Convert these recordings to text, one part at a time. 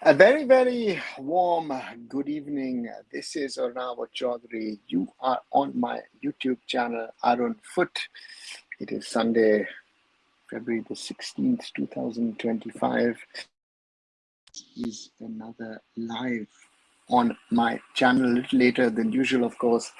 A very, very warm good evening. This is Arunfoot Chaudhary. You are on my YouTube channel, arunfoot. It is Sunday, February the 16th, 2025. Is another live on my channel a little later than usual, of course.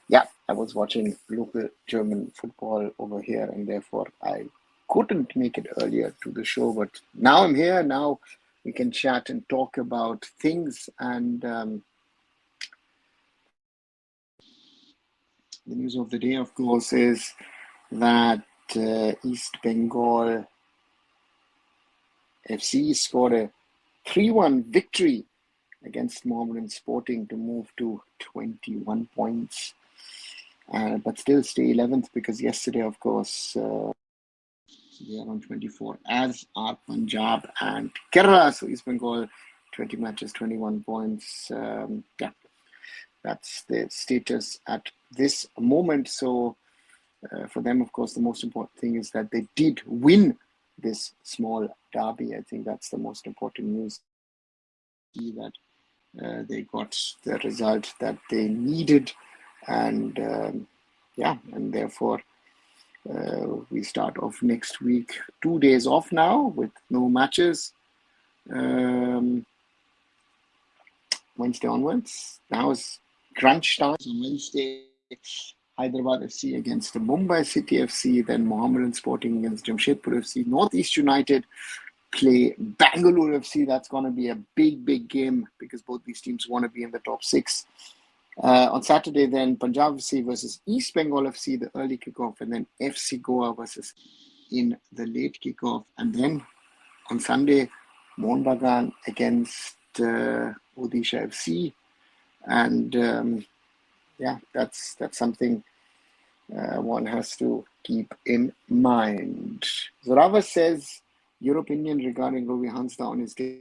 Yeah, I was watching local German football over here, and therefore I couldn't make it earlier to the show. But now I'm here. Now we can chat and talk about things. And the news of the day, of course, is that East Bengal FC scored a 3-1 victory against Mohammedan Sporting to move to 21 points, but still stay 11th because yesterday, of course, they are on 24, as are Punjab and Kerala. So East Bengal, 20 matches, 21 points. Yeah, that's the status at this moment. So for them, of course, the most important thing is that they did win this small derby. I think that's the most important news. That they got the result that they needed, and yeah, and therefore we start off next week 2 days off now with no matches. Wednesday onwards. Now is crunch time on Wednesday. Hyderabad FC against the Mumbai City FC, then Mohammedan Sporting against Jamshedpur FC. Northeast United play Bangalore FC. That's going to be a big, big game because both these teams want to be in the top six. On Saturday, then Punjab FC versus East Bengal FC, the early kickoff, and then FC Goa versus in the late kickoff. And then on Sunday, Mohun Bagan against Odisha FC. And yeah, that's something one has to keep in mind. Zorawa says, your opinion regarding Rovi Hansda on his day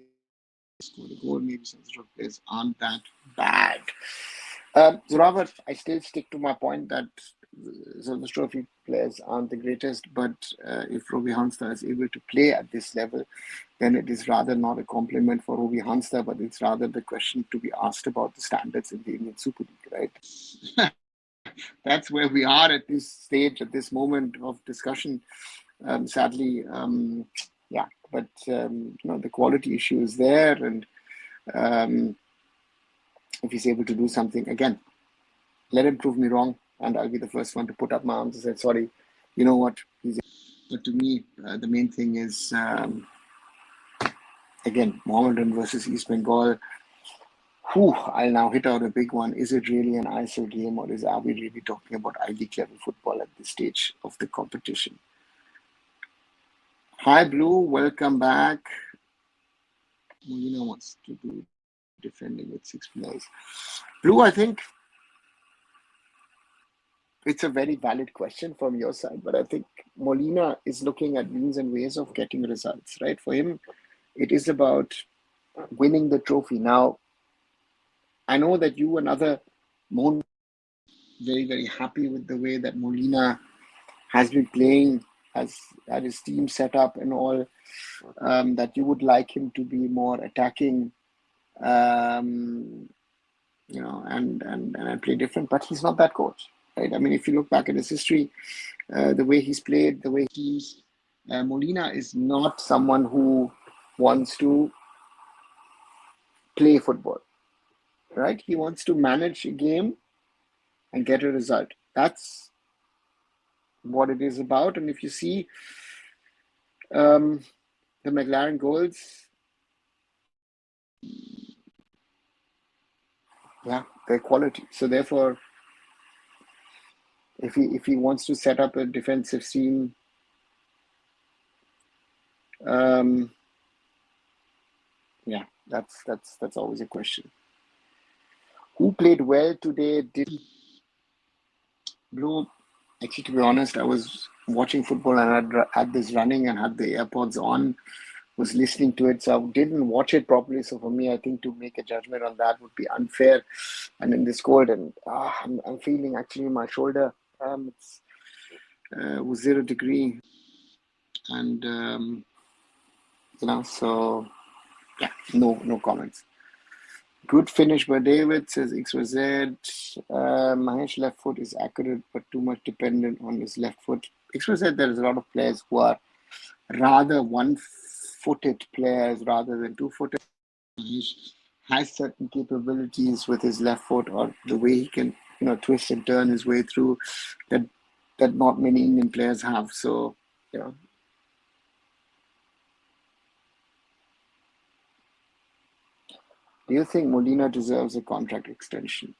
scored a goal, maybe some sort of players aren't that bad. Zorawa, I still stick to my point that the trophy players aren't the greatest, but if Rovi Hansda is able to play at this level, then it is rather not a compliment for Rovi Hansda, but it's rather the question to be asked about the standards in the Indian Super League, right? That's where we are at this stage, at this moment of discussion. Sadly, yeah, but the quality issue is there, and if he's able to do something again, let him prove me wrong, and I'll be the first one to put up my arms and say, sorry, you know what? But to me, the main thing is, again, Mohammedan versus East Bengal. I'll now hit out a big one. Is it really an ISL game, or are we really talking about I-League level football at this stage of the competition? Hi, Blue. Welcome back. Molina wants to do defending with 6 players. Blue, I think it's a very valid question from your side, but I think Molina is looking at means and ways of getting results, right? For him, it is about winning the trophy. Now, I know that you and other Mohun very, very happy with the way that Molina has been playing, has had his team set up and all, that you would like him to be more attacking, and play different, but he's not that coach, right? I mean, if you look back at his history, the way he's played, the way he's, Molina is not someone who wants to play football, right? He wants to manage a game and get a result. That's what it is about. And if you see the McLaren goals, yeah, they're quality. So therefore, if he wants to set up a defensive scheme, yeah, that's always a question. Who played well today? Blue, actually, to be honest, I was watching football and I had this running and had the AirPods on, was listening to it, so I didn't watch it properly. So for me, I think to make a judgment on that would be unfair. And in this cold, and I'm feeling actually my shoulder. It's was 0 degree, and so Yeah, no comments. Good finish by David, says XYZ. Mahesh left foot is accurate, but too much dependent on his left foot. XYZ, there is a lot of players who are rather one-footed players rather than two-footed. Mahesh has certain capabilities with his left foot, or the way he can, twist and turn his way through that not many Indian players have. So, you know, do you think Molina deserves a contract extension?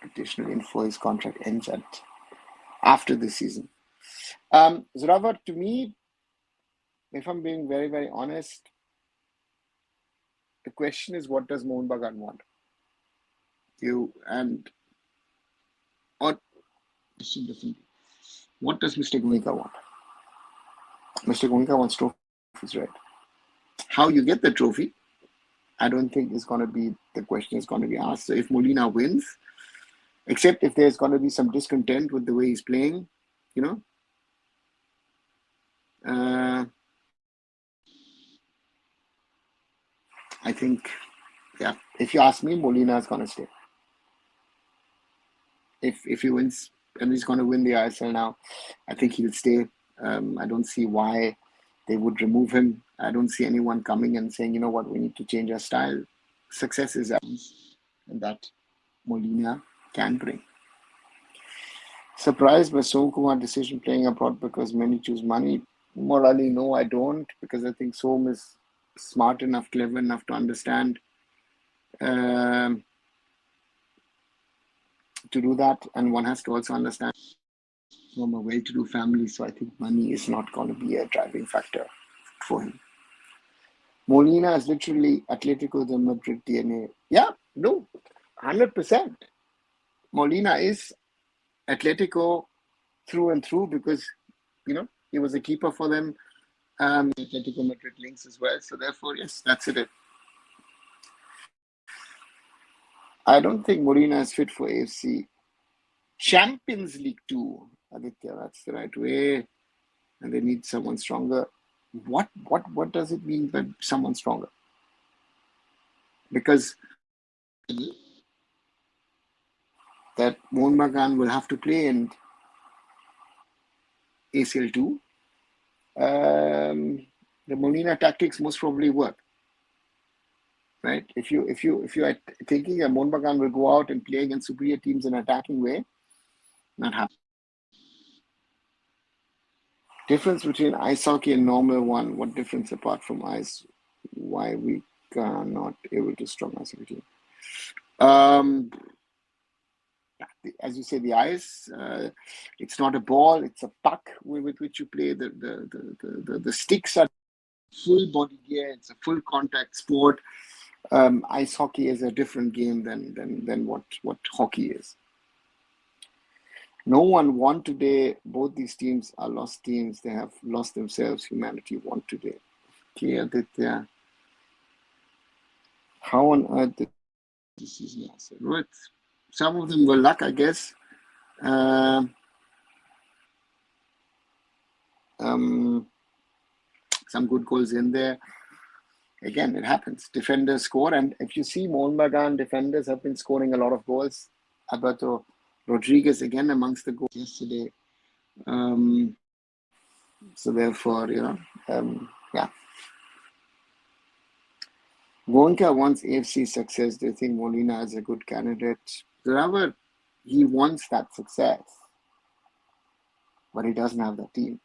Additional info: his contract ends after this season. Zoravar, to me, if I'm being very, very honest, the question is, what does Mohan Bagan want? Or differently, what does Mr. Goenka want? Mr. Goenka wants trophies, right? How you get the trophy, I don't think is going to be the question is going to be asked. So if Molina wins, except if there's going to be some discontent with the way he's playing, you know, I think, yeah, if you ask me, Molina is going to stay. If he wins, and he's going to win the ISL now, I think he'll stay. I don't see why they would remove him. I don't see anyone coming and saying, you know what, we need to change our style. Success is ours, and that Molina can bring. Surprised by Som Kumar's decision playing abroad because many choose money. Morally, no, I don't, because I think Som is smart enough, clever enough to understand to do that, and one has to also understand from a well-to-do family. So I think money is not going to be a driving factor for him. Molina is literally Atletico de Madrid DNA. Yeah, no, 100%. Molina is Atletico through and through because, he was a keeper for them. Atletico Madrid links as well. So therefore, yes, that's it. I don't think Molina is fit for AFC. Champions League 2, Aditya, that's the right way. And they need someone stronger. What does it mean by someone stronger? Because that Mohan Bagan will have to play in ACL 2. The Molina tactics most probably work. Right? If you are thinking that Mohan Bagan will go out and play against superior teams in an attacking way, not happen. Difference between ice hockey and normal one. What difference apart from ice? Why we are not able to strong ice hockey team? As you say, the ice. It's not a ball. It's a puck with which you play. The sticks are full body gear. It's a full contact sport. Ice hockey is a different game than what hockey is. No one won today. Both these teams are lost teams. They have lost themselves. Humanity won today. Okay, Aditya. How on earth did this season last? Right. Some of them were luck, I guess. Some good goals in there. Again, it happens. Defenders score, and if you see Mohan Bagan, defenders have been scoring a lot of goals. Alberto Rodriguez again amongst the goals yesterday. So therefore, yeah. Goenka wants AFC success. Do you think Molina is a good candidate? However, he wants that success, but he doesn't have that team.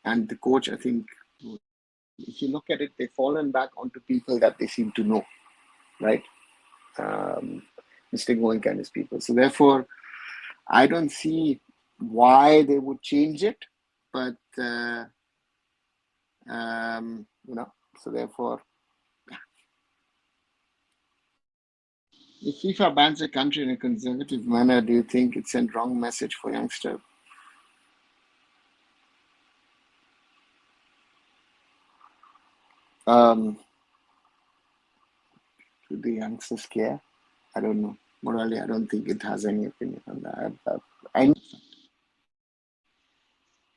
And the coach, I think, if you look at it, they've fallen back onto people that they seem to know, right? Mr. Goenka and his people. So therefore, I don't see why they would change it, but so therefore, if FIFA bans a country in a conservative manner, do you think it sent wrong message for youngsters? Do the youngsters care? I don't know. Morally, I don't think it has any opinion on that.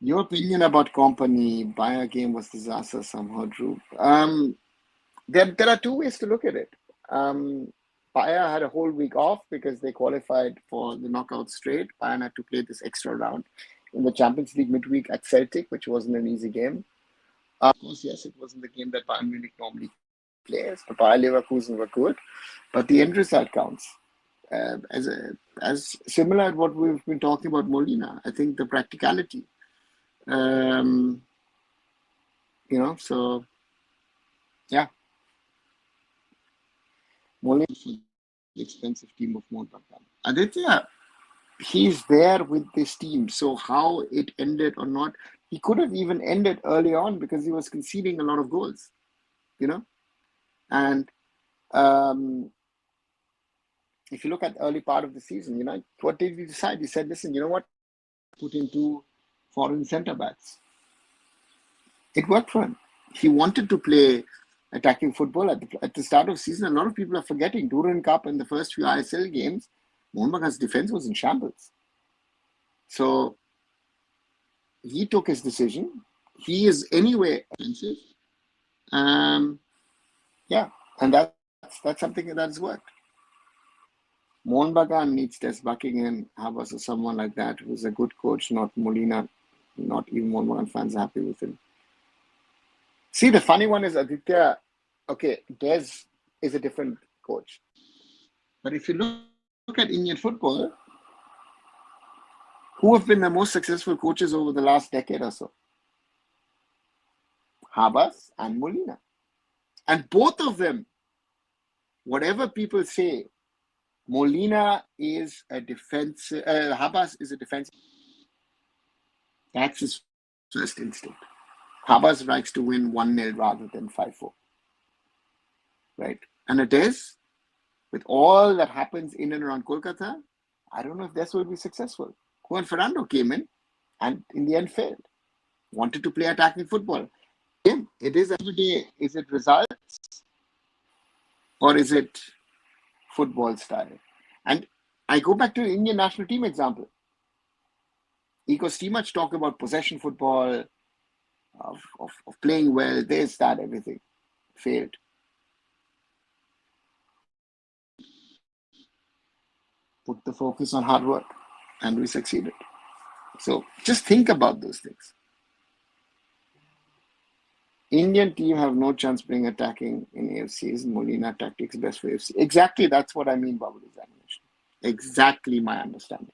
Your opinion about company, Bayer game was disaster somehow, Drew. There are two ways to look at it. Bayer had a whole week off because they qualified for the knockout straight. Bayern had to play this extra round in the Champions League midweek at Celtic, which wasn't an easy game. Of course, yes, it wasn't the game that Bayern Munich normally plays, but Bayer Leverkusen were good. But the end result counts. As similar to what we've been talking about Molina, I think the practicality. Um, so yeah, Molina for the expensive team of Montpellier. Aditya, he's there with this team. So how it ended or not, he could have even ended early on because he was conceding a lot of goals, you know. And um, if you look at the early part of the season, what did he decide? He said, listen, you know what? Put in two foreign centre backs. It worked for him. He wanted to play attacking football at the start of the season. A lot of people are forgetting Duran Cup and the first few ISL games, Mohammedan's defense was in shambles. So he took his decision. He is anyway offensive. Um, yeah, and that's something that has worked. Mohan Bagan needs Des Buckingham, Habas, or someone like that who's a good coach, not Molina. Not even Mohan Bagan fans are happy with him. See, the funny one is Aditya. Okay, Des is a different coach. But if you look at Indian football, who have been the most successful coaches over the last decade or so? Habas and Molina. And both of them, whatever people say, Molina is a defensive, Habas is a defensive. That's his first instinct. Habas likes to win 1-0 rather than 5-4. Right? And it is, with all that happens in and around Kolkata, I don't know if this will be successful. Juan Fernando came in and in the end failed. Wanted to play attacking football. Again, it is every day. Is it results or is it football style? And I go back to the Indian national team example. Because too much talk about possession football, of playing well, this, that, everything. Failed. Put the focus on hard work and we succeeded. So just think about those things. Indian team have no chance playing attacking in AFCs. Molina tactics best for AFC. Exactly, that's what I mean, bubble examination. Exactly my understanding.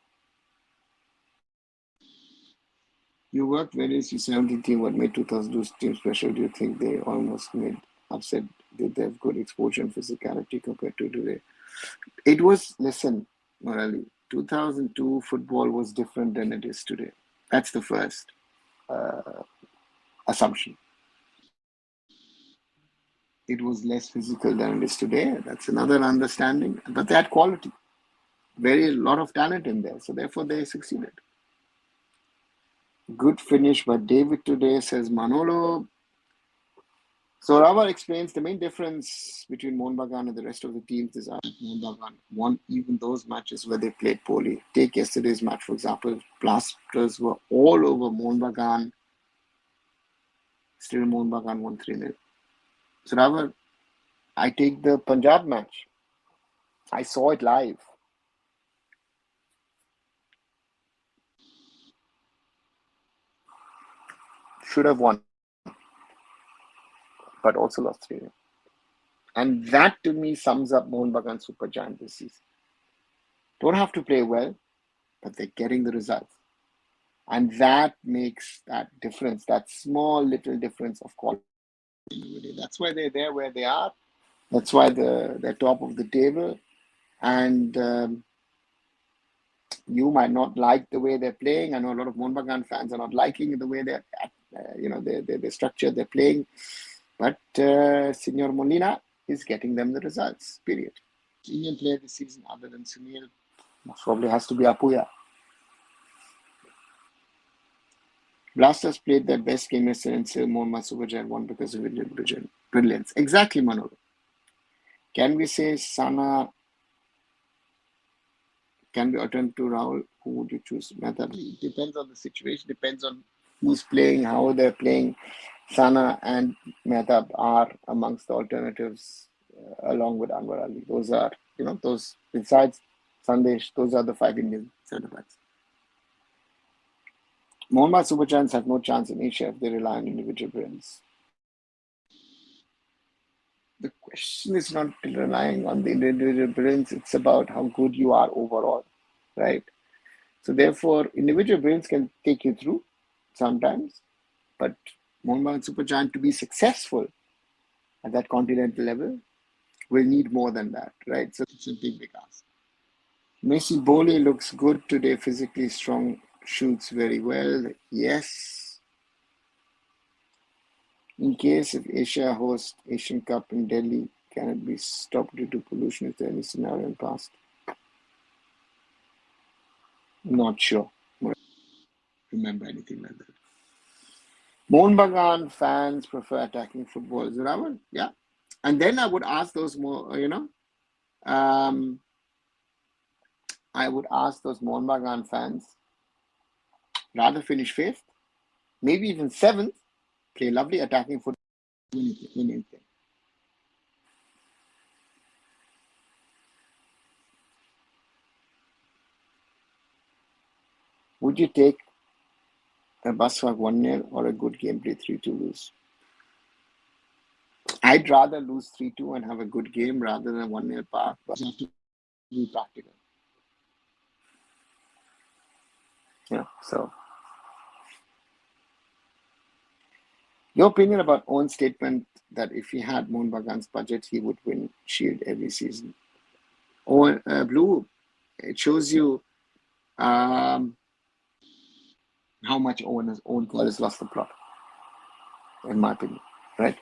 You worked various U17 team. What made 2002 team special? Do you think they almost made upset? Did they have good exposure and physicality compared to today? It was, listen, Morali, 2002 football was different than it is today. That's the first assumption. It was less physical than it is today. That's another understanding. But they had quality. Very lot of talent in there. So therefore they succeeded. Good finish by David today, says Manolo. So Ravar explains the main difference between Mohun Bagan and the rest of the teams is that Mohun Bagan won even those matches where they played poorly. Take yesterday's match, for example. Blasters were all over Mohun Bagan. Still Mohun Bagan won 3-0. So Ravar, I take the Punjab match. I saw it live. Should have won, but also lost 3-0. And that to me sums up Mohun Bagan Super Giant this season. Don't have to play well, but they're getting the results. And that makes that difference, that small little difference of quality. That's why they're there where they are. That's why they're top of the table. And you might not like the way they're playing. I know a lot of Mohun Bagan fans are not liking the way they're structured, they're playing. But Senor Molina is getting them the results, period. Indian player this season other than Sunil probably has to be Apuya. Blasters played their best game yesterday and still Mohammed Subhajan won because of Indian brilliance. Exactly, Manolo. Can we say Sana can be returned to Rahul? Who would you choose? It depends on the situation, depends on who's playing, how they're playing. Sana and Mehtab are amongst the alternatives along with Anwar Ali. Those are, those besides Sandesh, those are the 5 Indian centre backs. Mohammedan Super Giants have no chance in Asia if they rely on individual brilliance. The question is not relying on the individual brilliance, it's about how good you are overall, right? So therefore, individual brilliance can take you through sometimes, but Mohammedan Super Giant to be successful at that continental level will need more than that, right? So it's a big ask. Messi Boli looks good today, physically strong, shoots very well. Yes. In case if Asia hosts Asian Cup in Delhi, can it be stopped due to pollution? Is there any scenario in the past? Not sure. Remember anything like that. Mohun Bagan fans prefer attacking football. Is that one? Yeah. And then I would ask those more, I would ask those Mohun Bagan fans rather finish fifth, maybe even seventh, play lovely attacking football, win anything. Would you take a Baswag 1-0 or a good gameplay 3-2 lose? I'd rather lose 3-2 and have a good game rather than 1-0 park, but you have to be practical. So your opinion about Owen's statement that if he had Mohun Bagan's budget, he would win Shield every season. Owen, Blue, it shows you how much Owen Call has lost the plot, in my opinion, right?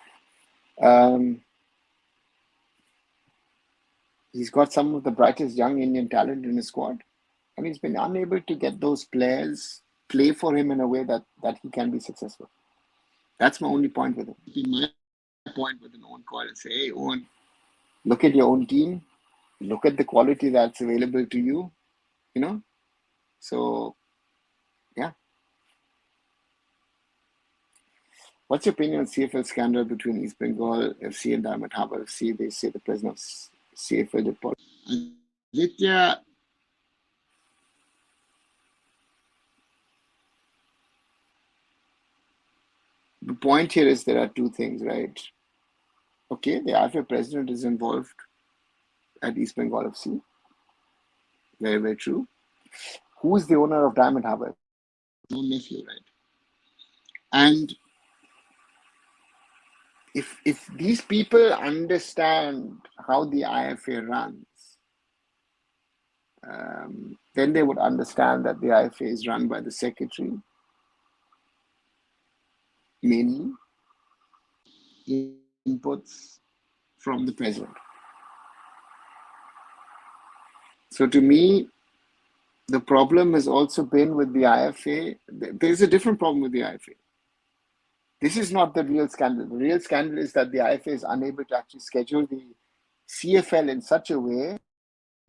He's got some of the brightest young Indian talent in his squad, and he's been unable to get those players play for him in a way that he can be successful. That's my only point with him. My point with an Owen Call is say, hey, Owen, look at your own team, look at the quality that's available to you, So, yeah. What's your opinion on CFL scandal between East Bengal FC and Diamond Harbour FC? They say the president of CFL report. Aditya, the point here is there are two things, right? Okay, the AIFF president is involved at East Bengal FC. Very, very true. Who is the owner of Diamond Harbour? No nephew, right? And if these people understand how the IFA runs, then they would understand that the IFA is run by the secretary, mainly inputs from the president. So to me, the problem has also been with the IFA. There's a different problem with the IFA. This is not the real scandal. The real scandal is that the IFA is unable to actually schedule the CFL in such a way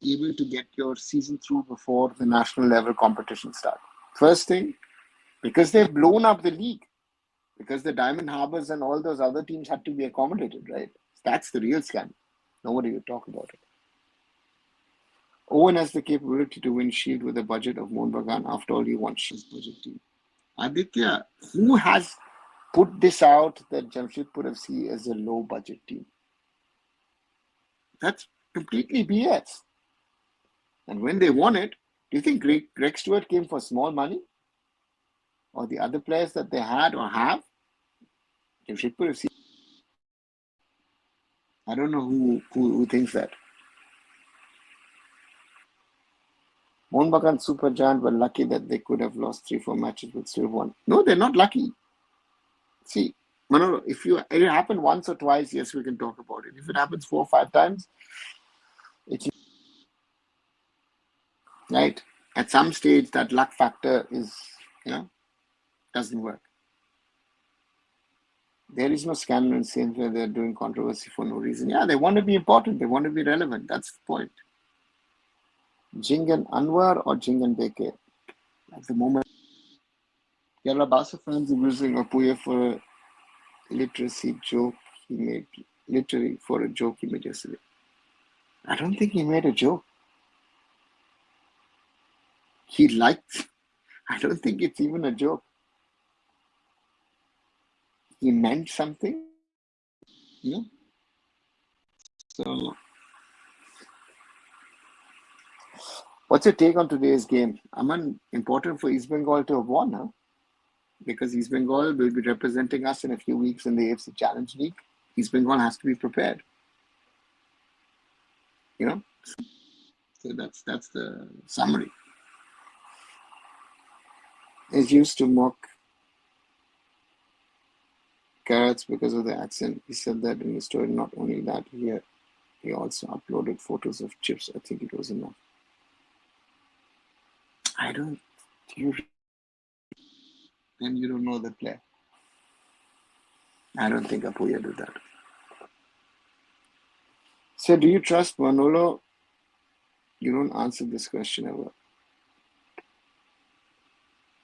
able to get your season through before the national level competition start. First thing, because they've blown up the league, because the Diamond Harbours and all those other teams had to be accommodated, right? That's the real scandal. Nobody would talk about it. Owen has the capability to win Shield with a budget of Mohun Bagan. After all, he wants his budget team. Aditya, who has put this out that Jamshedpur FC is a low budget team? That's completely BS. And when they won it, do you think Greg Stewart came for small money? Or the other players that they had or have? Jamshedpur FC. I don't know who thinks that. Mohun Bagan Super Giant were lucky that they could have lost 3-4 matches but still won. No, they're not lucky. See, Manolo, if it happened once or twice, yes, we can talk about it. If it happens 4 or 5 times, it's right. At some stage, that luck factor is, doesn't work. There is no scandal in saying where they're doing controversy for no reason. Yeah, they want to be important. They want to be relevant. That's the point. Jingan Anwar or Jingan Beke? At the moment, Yalla Barca fans are using Apuya for a literacy joke he made, literally for a joke he made yesterday. I don't think he made a joke. He liked. I don't think it's even a joke. He meant something, you know. So, what's your take on today's game? Aman, important for East Bengal to have won, huh? Because East Bengal will be representing us in a few weeks in the AFC Challenge League. East Bengal has to be prepared, you know. So that's the summary. Is used to mock carrots because of the accent. He said that in the story. Not only that, he also uploaded photos of chips. I think it was enough. I don't. You then you don't know the player. I don't think Apuya did that. So, do you trust Manolo? You don't answer this question ever.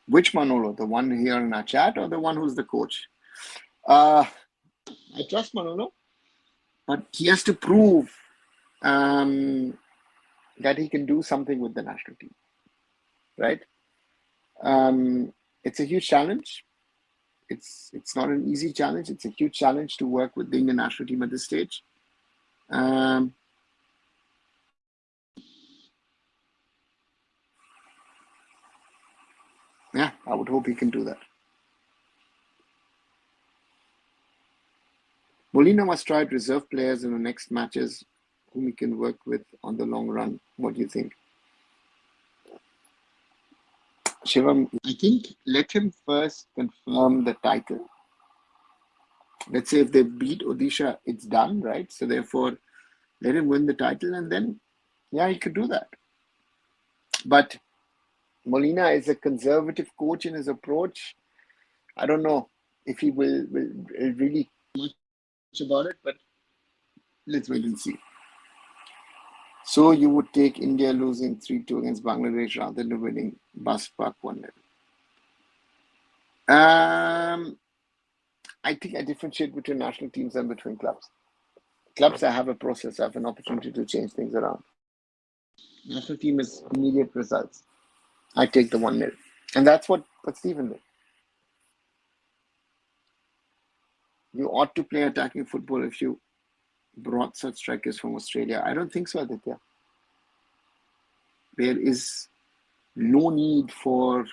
Which Manolo? The one here in our chat or the one who's the coach? I trust Manolo, but he has to prove that he can do something with the national team, right? It's a huge challenge. It's not an easy challenge. It's a huge challenge to work with the Indian national team at this stage. Yeah, I would hope he can do that. Molina must try to reserve players in the next matches whom he can work with on the long run. What do you think? Shivam, I think let him first confirm the title. Let's say if they beat Odisha, it's done, right? So therefore, let him win the title and then, yeah, he could do that. But Molina is a conservative coach in his approach. I don't know if he will really much about it, but let's wait and see. So you would take India losing 3-2 against Bangladesh rather than winning Bus Park 1-0. I think I differentiate between national teams and between clubs. Clubs, I have a process, I have an opportunity to change things around. National team is immediate results. I take the 1-0. And that's what Stephen did. You ought to play attacking football if you brought such strikers from Australia. I don't think so, Aditya. There is no need for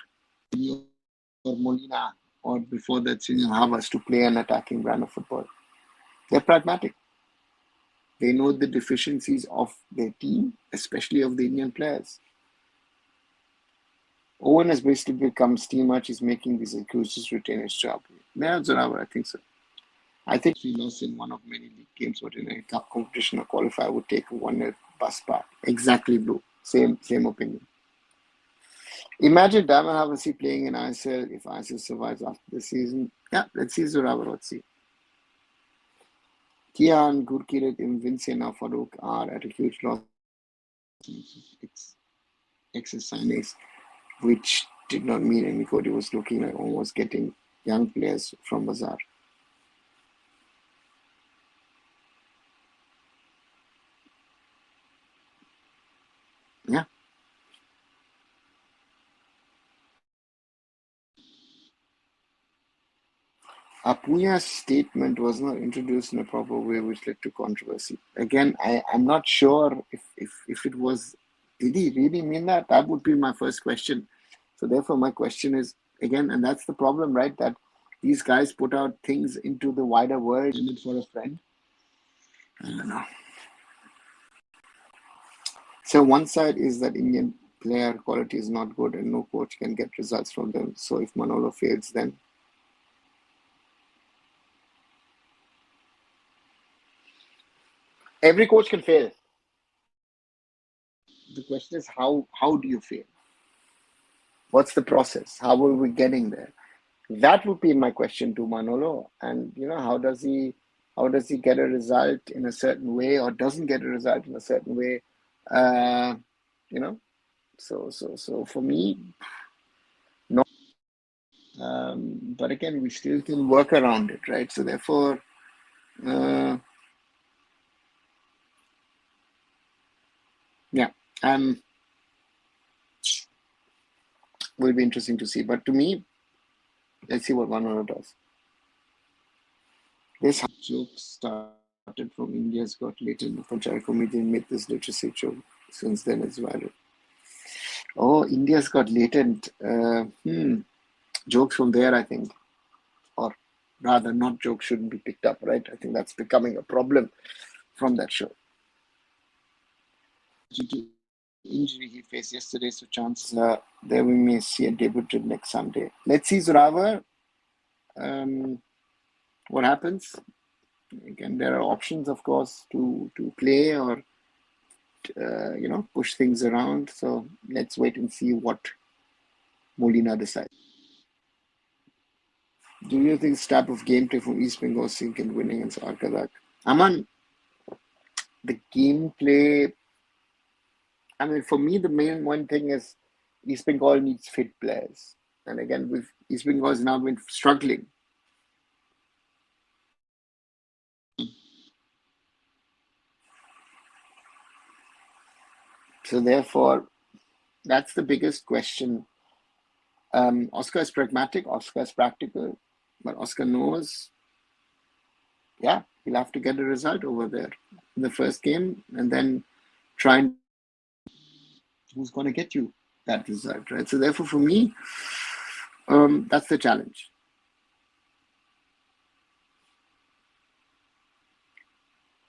Molina or before that Senior Havas to play an attacking brand of football. They're pragmatic. They know the deficiencies of their team, especially of the Indian players. Owen has basically become steamer. He's making these excuses to retain his job. Yeah, Zoravar, I think so. I think we lost in one of many league games, but in a cup competition or qualifier, I would take a 1-0 bus park. Exactly, Blue. Same opinion. Imagine Diamond Havasi playing in ISL if ISL survives after the season. Yeah, let's see Zoravar. Let's see. Kian, Gurkirat, Vincent, Farouk are at a huge loss. It's excess signings, which did not mean any good. It was looking like almost getting young players from Bazaar. Yeah. Apuya's statement was not introduced in a proper way, which led to controversy. Again, I'm not sure if it was, did he really mean that? That would be my first question. So therefore, my question is, again, and that's the problem, right? That these guys put out things into the wider world for a friend. I don't know. So one side is that Indian player quality is not good and no coach can get results from them. So if Manolo fails, then every coach can fail. The question is how do you fail? What's the process? How are we getting there? That would be my question to Manolo. And how does he get a result in a certain way or doesn't get a result in a certain way? So for me, no. But again, we still can work around it, right? So therefore, uh, yeah, um, will be interesting to see. But to me, let's see what Vanora does. This joke started from India's Got Latent. Punjab comedian made this literacy joke. Since then, it's viral. Oh, India's Got Latent. Jokes from there, I think, or rather, not jokes shouldn't be picked up, right? I think that's becoming a problem from that show. Due to injury he faced yesterday, so chances are there we may see a debut next Sunday. Let's see, Zoravar, what happens. Again, there are options, of course, to play or push things around. So let's wait and see what Molina decides. Do you think this type of game play from East Bengal sink in winning against Arkadak? Aman, the gameplay. I mean, for me, the main one thing is East Bengal needs fit players, and again, with East Bengal has now been struggling. So therefore, that's the biggest question. Oscar is pragmatic, Oscar is practical, but Oscar knows, yeah, he'll have to get a result over there in the first game and then try and who's going to get you that result, right? So therefore, for me, that's the challenge.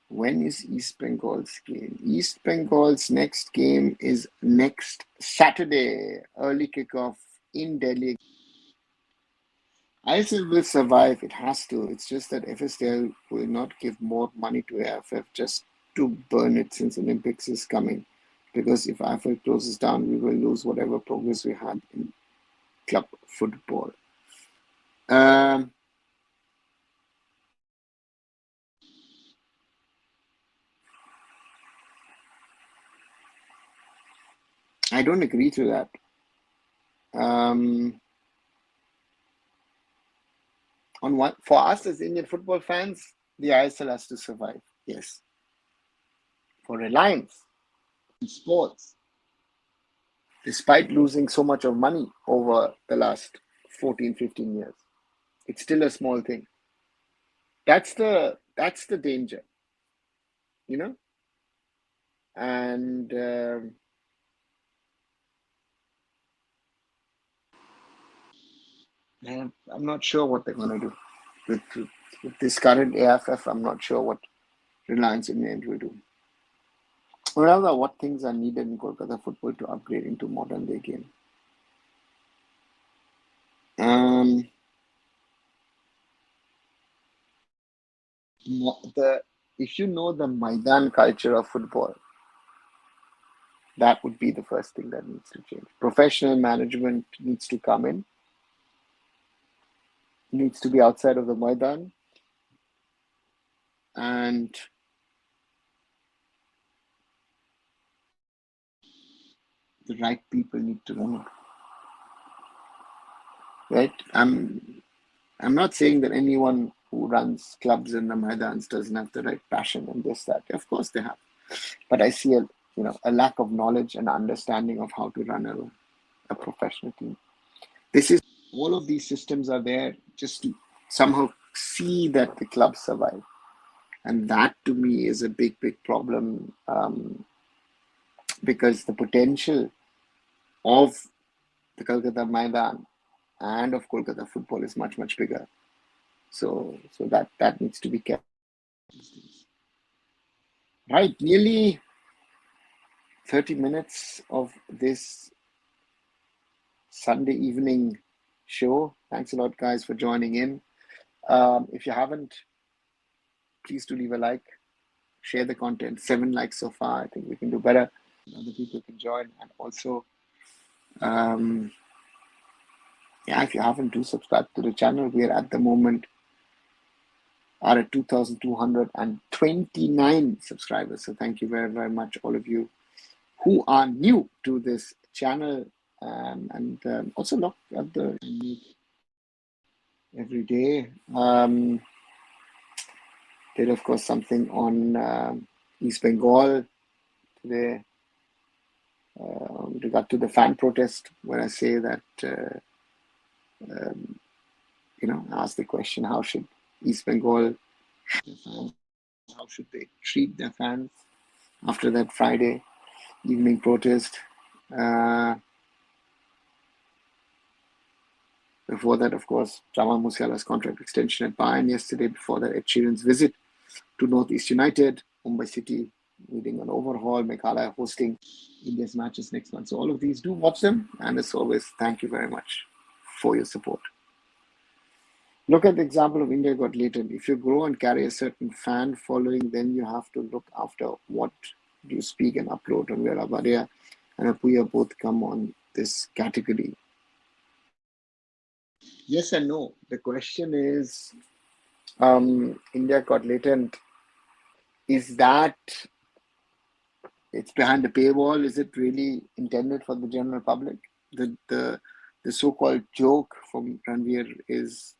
When is East Bengal's game? East Bengal's next game is next Saturday, early kickoff in Delhi. ISL will survive. It has to. It's just that FSL will not give more money to AIFF just to burn it since Olympics is coming. Because if ISL closes down, we will lose whatever progress we had in club football. Um, I don't agree to that. On one, for us as Indian football fans, the ISL has to survive. Yes. For Reliance in sports, despite losing so much of money over the last 14, 15 years, it's still a small thing. That's the danger, you know. And I'm not sure what they're going to do with this current AIFF. I'm not sure what Reliance in the end will do. Or rather, what things are needed in Kolkata football to upgrade into modern day game. If you know the Maidan culture of football, that would be the first thing that needs to change. Professional management needs to come in, needs to be outside of the Maidan, and the right people need to run it. Right? I'm not saying that anyone who runs clubs in the Maidans doesn't have the right passion and this, that. Of course they have. But I see a lack of knowledge and understanding of how to run a professional team. This is all of these systems are there just to somehow see that the club survive. And that to me is a big, big problem because the potential of the Kolkata Maidan and of Kolkata football is much, much bigger. So that needs to be kept. Right, nearly 30 minutes of this Sunday evening show. Thanks a lot, guys, for joining in. If you haven't, please do leave a like, share the content. 7 likes so far. I think we can do better. Other people can join. And also, if you haven't, do subscribe to the channel. We are at the moment at 2,229 subscribers. So thank you very, very much, all of you who are new to this channel. And also look at the every day. Did of course something on East Bengal today with regard to the fan protest, where I say that ask the question: how should East Bengal fans? How should they treat their fans after that Friday evening protest? Uh, Before that, of course, Jamal Musiala's contract extension at Bayern yesterday. Before that, Ed Sheeran's visit to Northeast United, Mumbai City needing an overhaul, Meghalaya hosting India's matches next month. So all of these, do watch them. And as always, thank you very much for your support. Look at the example of India Got Latent. If you grow and carry a certain fan following, then you have to look after what do you speak and upload. And where Abadia and Apuya both come on this category. Yes and no. The question is, India Got Latent, is that it's behind the paywall? Is it really intended for the general public? The so-called joke from Ranveer is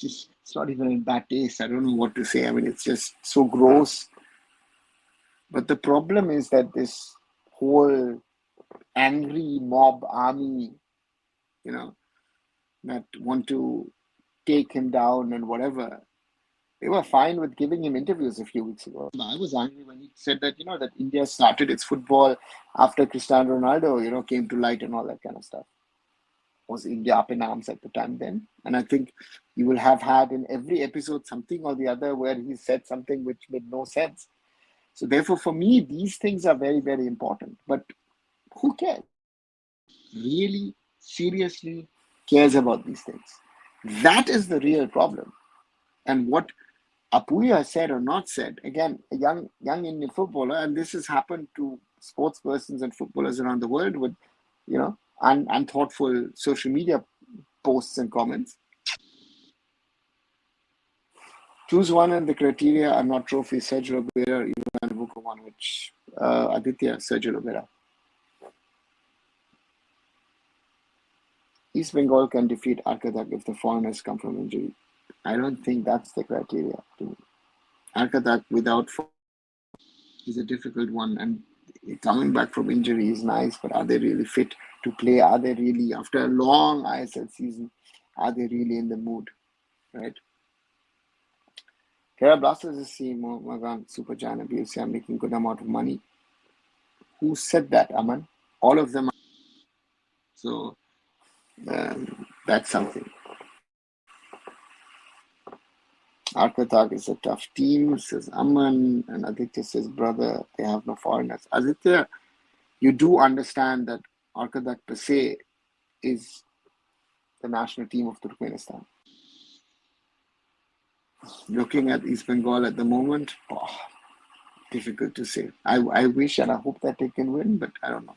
it's not even in bad taste. I don't know what to say. I mean, it's just so gross. But the problem is that this whole angry mob army, you know, that want to take him down and whatever, they were fine with giving him interviews a few weeks ago. I was angry when he said that, that India started its football after Cristiano Ronaldo, came to light and all that kind of stuff. Was India up in arms at the time then? And I think you will have had in every episode something or the other where he said something which made no sense. So therefore, for me, these things are very, very important. But who cares? Really, seriously cares about these things? That is the real problem. And what Apuya said or not said, again, a young Indian footballer, and this has happened to sports persons and footballers around the world with, unthoughtful social media posts and comments. Choose one, and the criteria are not trophy, Sergio Roberto, Ivan Vukovic, Aditya, Sergio Roberto. East Bengal can defeat Arkadak if the foreigners come from injury. I don't think that's the criteria to me. Arkadak without is a difficult one, and coming back from injury is nice, but are they really fit to play? Are they really, after a long ISL season, are they really in the mood, right? Kerala Blasters is seeing Mohammedan Super Giant BFC are making good amount of money. Who said that, Aman? All of them. So that's something. Arkatak is a tough team, says Aman, and Aditya says, brother, they have no foreigners. Aditya, you do understand that Arkatak per se is the national team of Turkmenistan. Looking at East Bengal at the moment, difficult to say. I wish and I hope that they can win, but I don't know.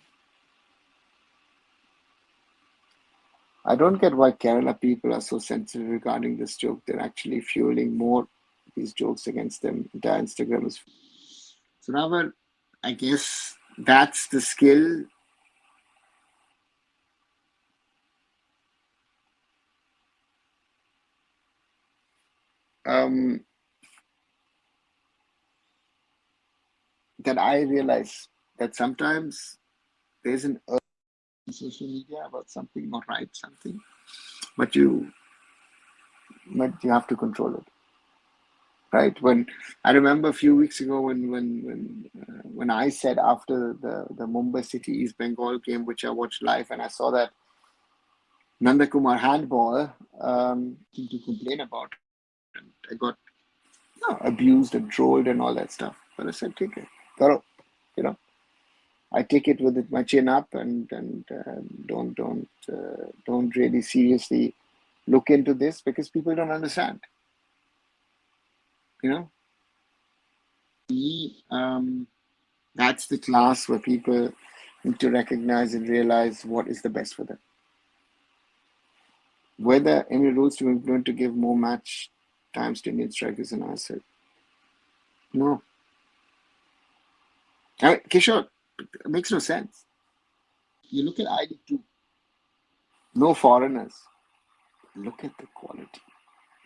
I don't get why Kerala people are so sensitive regarding this joke. They're actually fueling more these jokes against them. Entire Instagram is. So now, I guess that's the skill. That I realize that sometimes there's an urge on social media about something or write something, but you have to control it. Right. When I remember a few weeks ago when I said after the Mumbai City East Bengal game, which I watched live, and I saw that Nanda Kumar handball, to complain about, and I got abused and trolled and all that stuff. But I said, take it, Karo, I take it with my chin up and don't really seriously look into this because people don't understand. That's the class where people need to recognize and realize what is the best for them. Whether any rules to implement to give more match times to Indian strikers and I said, no. Kishore, it makes no sense. You look at ID2. No foreigners. Look at the quality.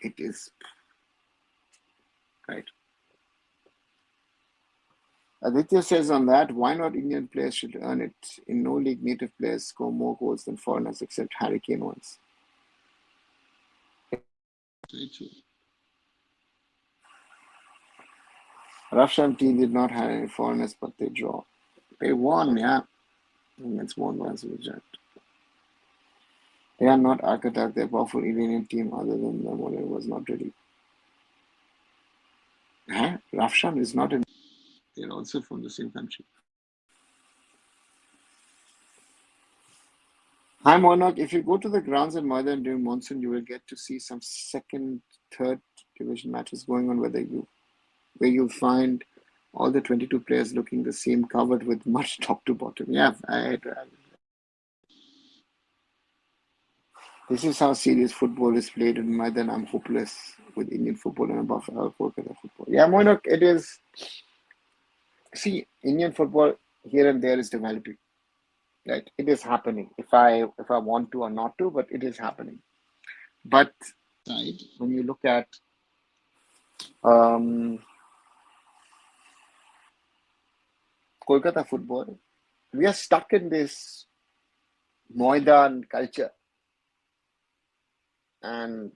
It is right. Aditya says on that, why not Indian players should earn it? In no league, native players score more goals than foreigners, except Harry Kane once. Very true. Russian team did not have any foreigners, but they draw. They won, yeah. Against one was rejected. They are not architect, they're powerful Iranian team other than the one was not ready. Huh? Rafshan is not in. They're also from the same country. Hi Monarch, if you go to the grounds in Mohammedan during monsoon, you will get to see some second, third division matches going on where you'll find all the 22 players looking the same, covered with mud top to bottom. Yeah, this is how serious football is played in Maidan. I'm hopeless with Indian football and above all Kolkata football. Yeah, Monarch, it is. See, Indian football here and there is developing. Right, it is happening. If I want to or not to, but it is happening. But when you look at um, Kolkata football, we are stuck in this Moidan culture. And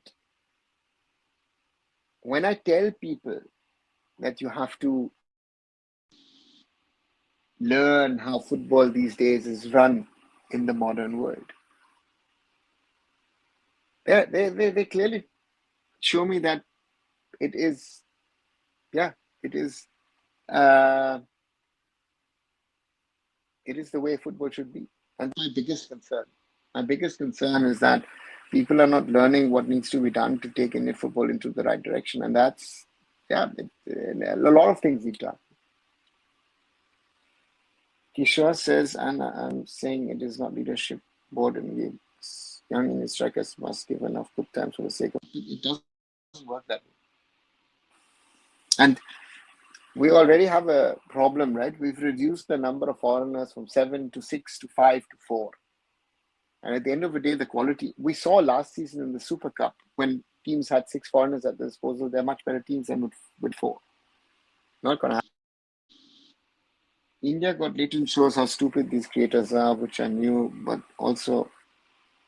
when I tell people that you have to learn how football these days is run in the modern world, they clearly show me that it is, yeah, it is, uh, it is the way football should be. And my biggest concern. My biggest concern is that people are not learning what needs to be done to take Indian football into the right direction. And that's, yeah, a lot of things need to happen. Kishore says, and I'm saying it is not leadership board and young Indian strikers must give enough good times for the sake of it. It doesn't work that way. And we already have a problem, right? We've reduced the number of foreigners from 7 to 6 to 5 to 4. And at the end of the day, the quality we saw last season in the Super Cup when teams had 6 foreigners at their disposal, they're much better teams than with 4. Not gonna happen. India got little shows how stupid these creators are, which I knew, but also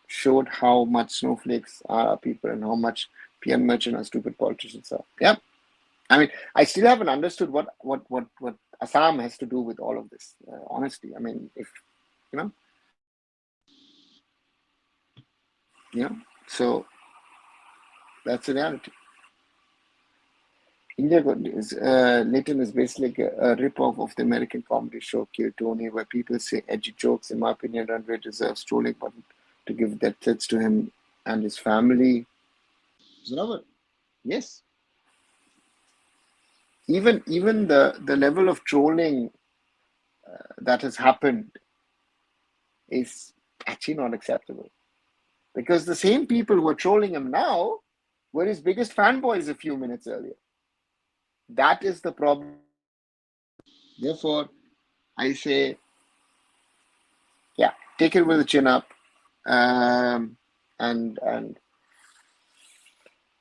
showed how much snowflakes are our people and how much PM merchant and stupid politicians are. Yeah. I mean, I still haven't understood what Assam has to do with all of this. Honestly, I mean, if you know, so that's the reality. India Leighton is basically like a rip-off of the American comedy show Kill Tony, where people say edgy jokes. In my opinion, Ranveer deserves trolling button to give that threats to him and his family. Zaravar. Yes. Even the level of trolling that has happened is actually not acceptable. Because the same people who are trolling him now were his biggest fanboys a few minutes earlier. That is the problem. Therefore, I say, yeah, take it with a chin up. And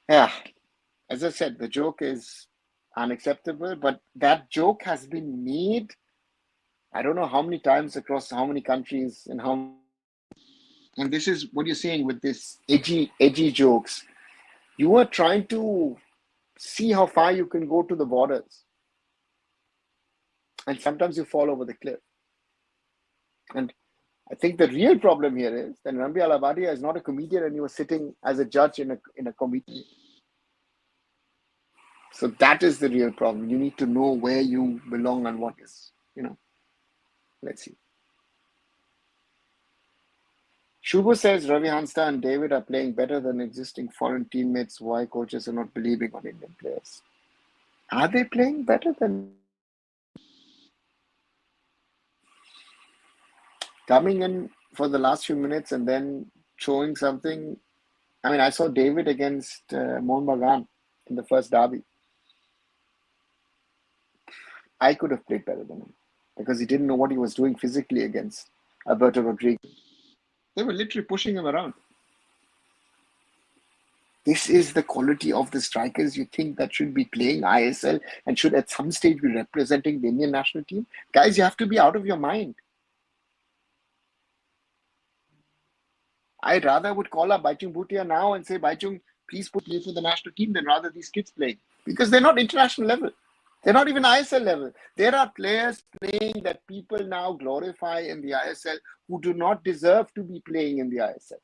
yeah, as I said, the joke is unacceptable, but that joke has been made, I don't know how many times across how many countries and this is what you're saying with this edgy jokes. You are trying to see how far you can go to the borders. And sometimes you fall over the cliff. And I think the real problem here is that Rambi Alabadia is not a comedian and you are sitting as a judge in a comedy. So that is the real problem. You need to know where you belong and what is. Let's see. Shubho says Ravi Hansta and David are playing better than existing foreign teammates. Why coaches are not believing on Indian players? Are they playing better than coming in for the last few minutes and then showing something? I mean, I saw David against Mohammedan in the first derby. I could have played better than him because he didn't know what he was doing physically against Alberto Rodriguez. They were literally pushing him around. This is the quality of the strikers you think that should be playing ISL and should at some stage be representing the Indian national team? Guys, you have to be out of your mind. I rather would call up Baichung Bhutia now and say, Baichung, please play for the national team than rather these kids playing. Because they're not international level. They're not even ISL level. There are players playing that people now glorify in the ISL who do not deserve to be playing in the ISL.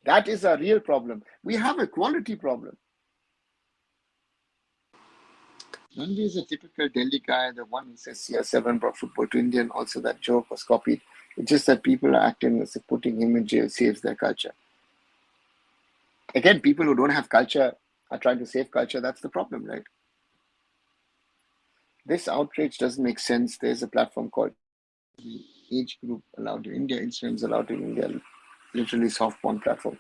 That is a real problem. We have a quality problem. Ranvi is a typical Delhi guy, the one who says CR7 brought football to India, and also that joke was copied. It's just that people are acting as if putting him in jail saves their culture. Again, people who don't have culture are trying to save culture. That's the problem, right? This outrage doesn't make sense. There's a platform called Age Group allowed in India, Instagram's allowed in India, literally soft porn platform.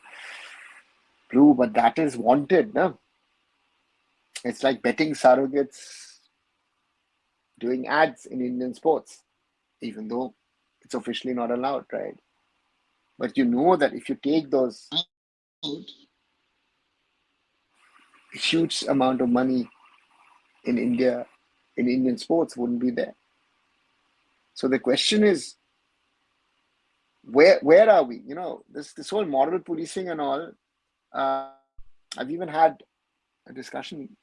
True, but that is wanted, no? It's like betting surrogates doing ads in Indian sports, even though it's officially not allowed, right? But you know that if you take those out, a huge amount of money in India, in Indian sports wouldn't be there. So the question is, where are we? You know, this whole moral policing and all. I've even had a discussion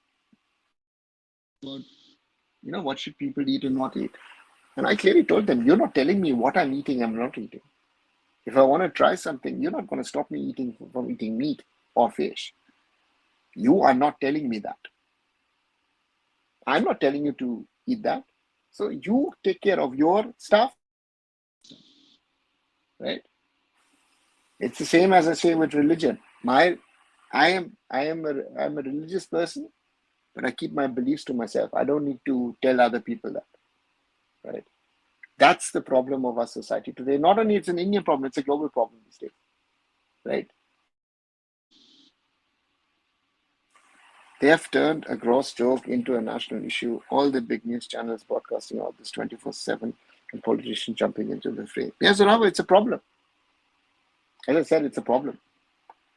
about, you know, what should people eat and not eat. And I clearly told them, you're not telling me what I'm eating, I'm not eating. If I want to try something, you're not going to stop me from eating meat or fish. You are not telling me that. I'm not telling you to eat that. So you take care of your stuff, right? It's the same as I say with religion. I'm a religious person, but I keep my beliefs to myself. I don't need to tell other people that, right? That's the problem of our society today. Not only it's an Indian problem, it's a global problem these days, right? They have turned a gross joke into a national issue. All the big news channels broadcasting all this 24/7 and politicians jumping into the fray. Yes, Rahul, it's a problem. As I said, it's a problem.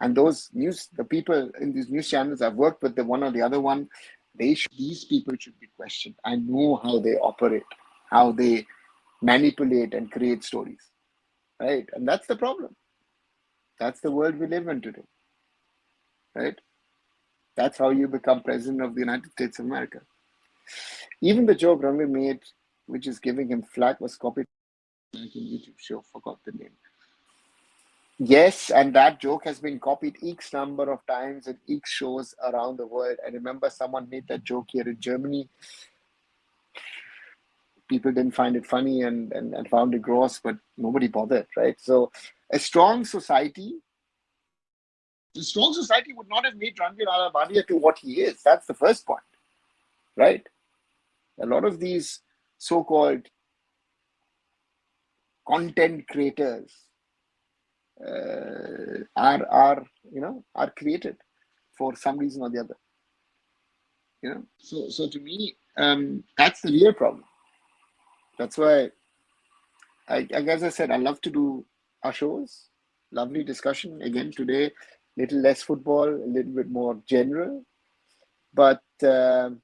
And the people in these news channels, I've worked with the one or the other one, these people should be questioned. I know how they operate, how they manipulate and create stories, right? And that's the problem. That's the world we live in today, right? That's how you become president of the United States of America. Even the joke Ranvi made, which is giving him flack, was copied from a YouTube show. Forgot the name. Yes, and that joke has been copied X number of times in X shows around the world. I remember someone made that joke here in Germany. People didn't find it funny and found it gross, but nobody bothered, right? So a strong society would not have made Ranveer Alabadia to what he is. That's the first point, right? A lot of these so-called content creators are created for some reason or the other. You know, so to me, that's the real problem. That's why, as I said, I love to do our shows. Lovely discussion again today. Little less football, a little bit more general, but I'm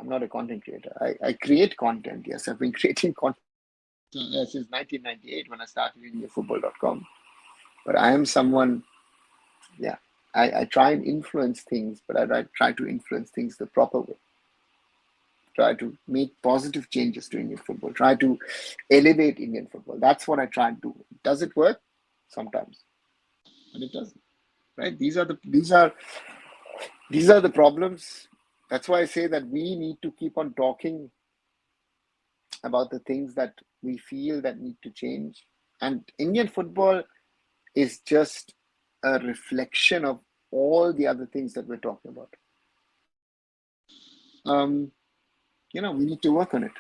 not a content creator. I create content. Yes, I've been creating content since 1998 when I started AIFF.com. But I am someone, yeah, I try and influence things, but I try to influence things the proper way. Try to make positive changes to Indian football. Try to elevate Indian football. That's what I try and do. Does it work? Sometimes, but it doesn't. Right? These are the problems. That's why I say that we need to keep on talking about the things that we feel that need to change. And Indian football is just a reflection of all the other things that we're talking about. We need to work on it.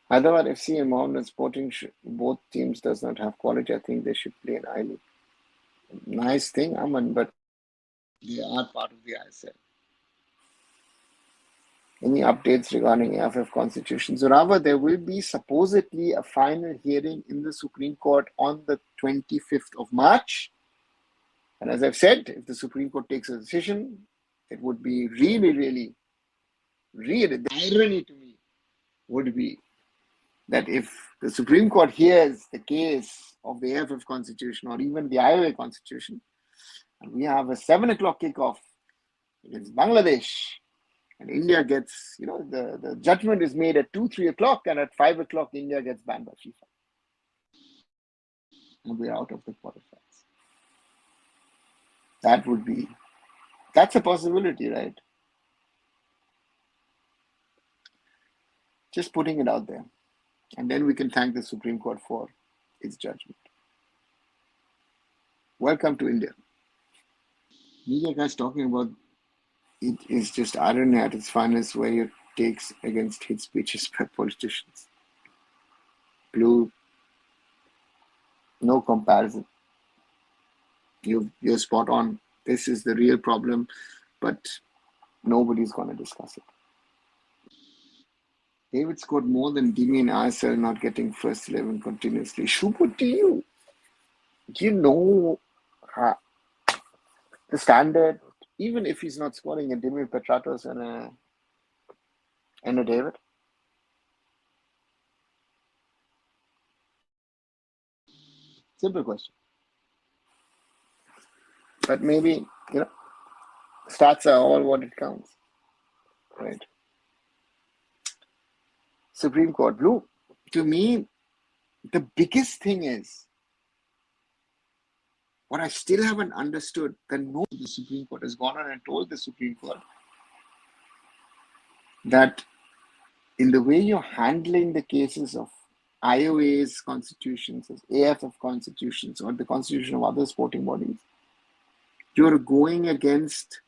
Hyderabad FC and Mohammedan Sporting, both teams does not have quality. I think they should play in I-League. Nice thing, Aman, but They are part of the ISL. Any updates regarding AIFF constitution? Zorawa, there will be supposedly a final hearing in the Supreme Court on the 25th of March. And as I've said, if the Supreme Court takes a decision, it would be really, the irony to me would be that if the Supreme Court hears the case of the AIFF constitution or even the IOA constitution, and we have a 7 o'clock kickoff against Bangladesh, and India gets, the judgment is made at 2, 3 o'clock, and at 5 o'clock, India gets banned by FIFA. And we're out of the quarterfinals. That's a possibility, right? Just putting it out there. And then we can thank the Supreme Court for its judgment. Welcome to India. Media guys talking about it is just irony at its finest, where your takes against hate speeches by politicians. Blue, no comparison. You're spot on. This is the real problem, but nobody's going to discuss it. David scored more than Dimi and ISL, not getting first 11 continuously. Shubhu, do you know the standard? Even if he's not scoring a Dimi, Petratos and a David? Simple question. But maybe, stats are all what it counts, right? Supreme Court. Blue, to me, the biggest thing is, what I still haven't understood, that the Supreme Court has gone on and told the Supreme Court that in the way you're handling the cases of IOA's constitutions, AIFF constitutions, or the constitution of other sporting bodies, you're going against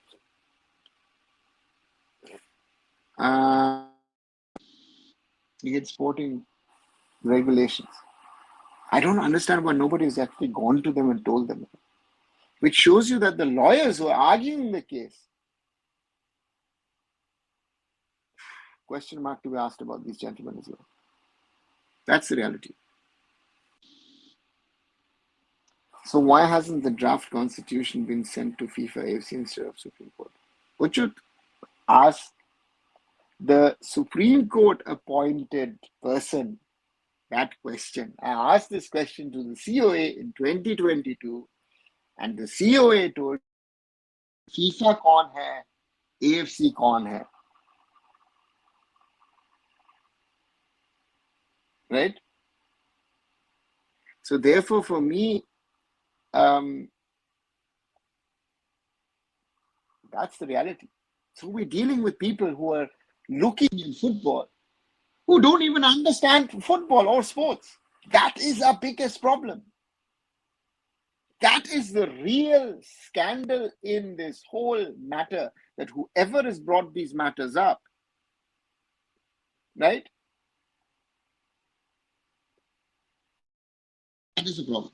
sporting regulations. I don't understand why nobody has actually gone to them and told them, which shows you that the lawyers who are arguing the case, question mark to be asked about these gentlemen as well. That's the reality. So why hasn't the draft constitution been sent to FIFA AFC instead of Supreme Court? Uchut, ask the Supreme Court appointed person that question. I asked this question to the COA in 2022, and the COA told FIFA kaun hai, AFC kaun hai. Right? So therefore, for me, that's the reality. So we're dealing with people who are looking in football, who don't even understand football or sports. That is our biggest problem. That is the real scandal in this whole matter, that whoever has brought these matters up, right? That is the problem.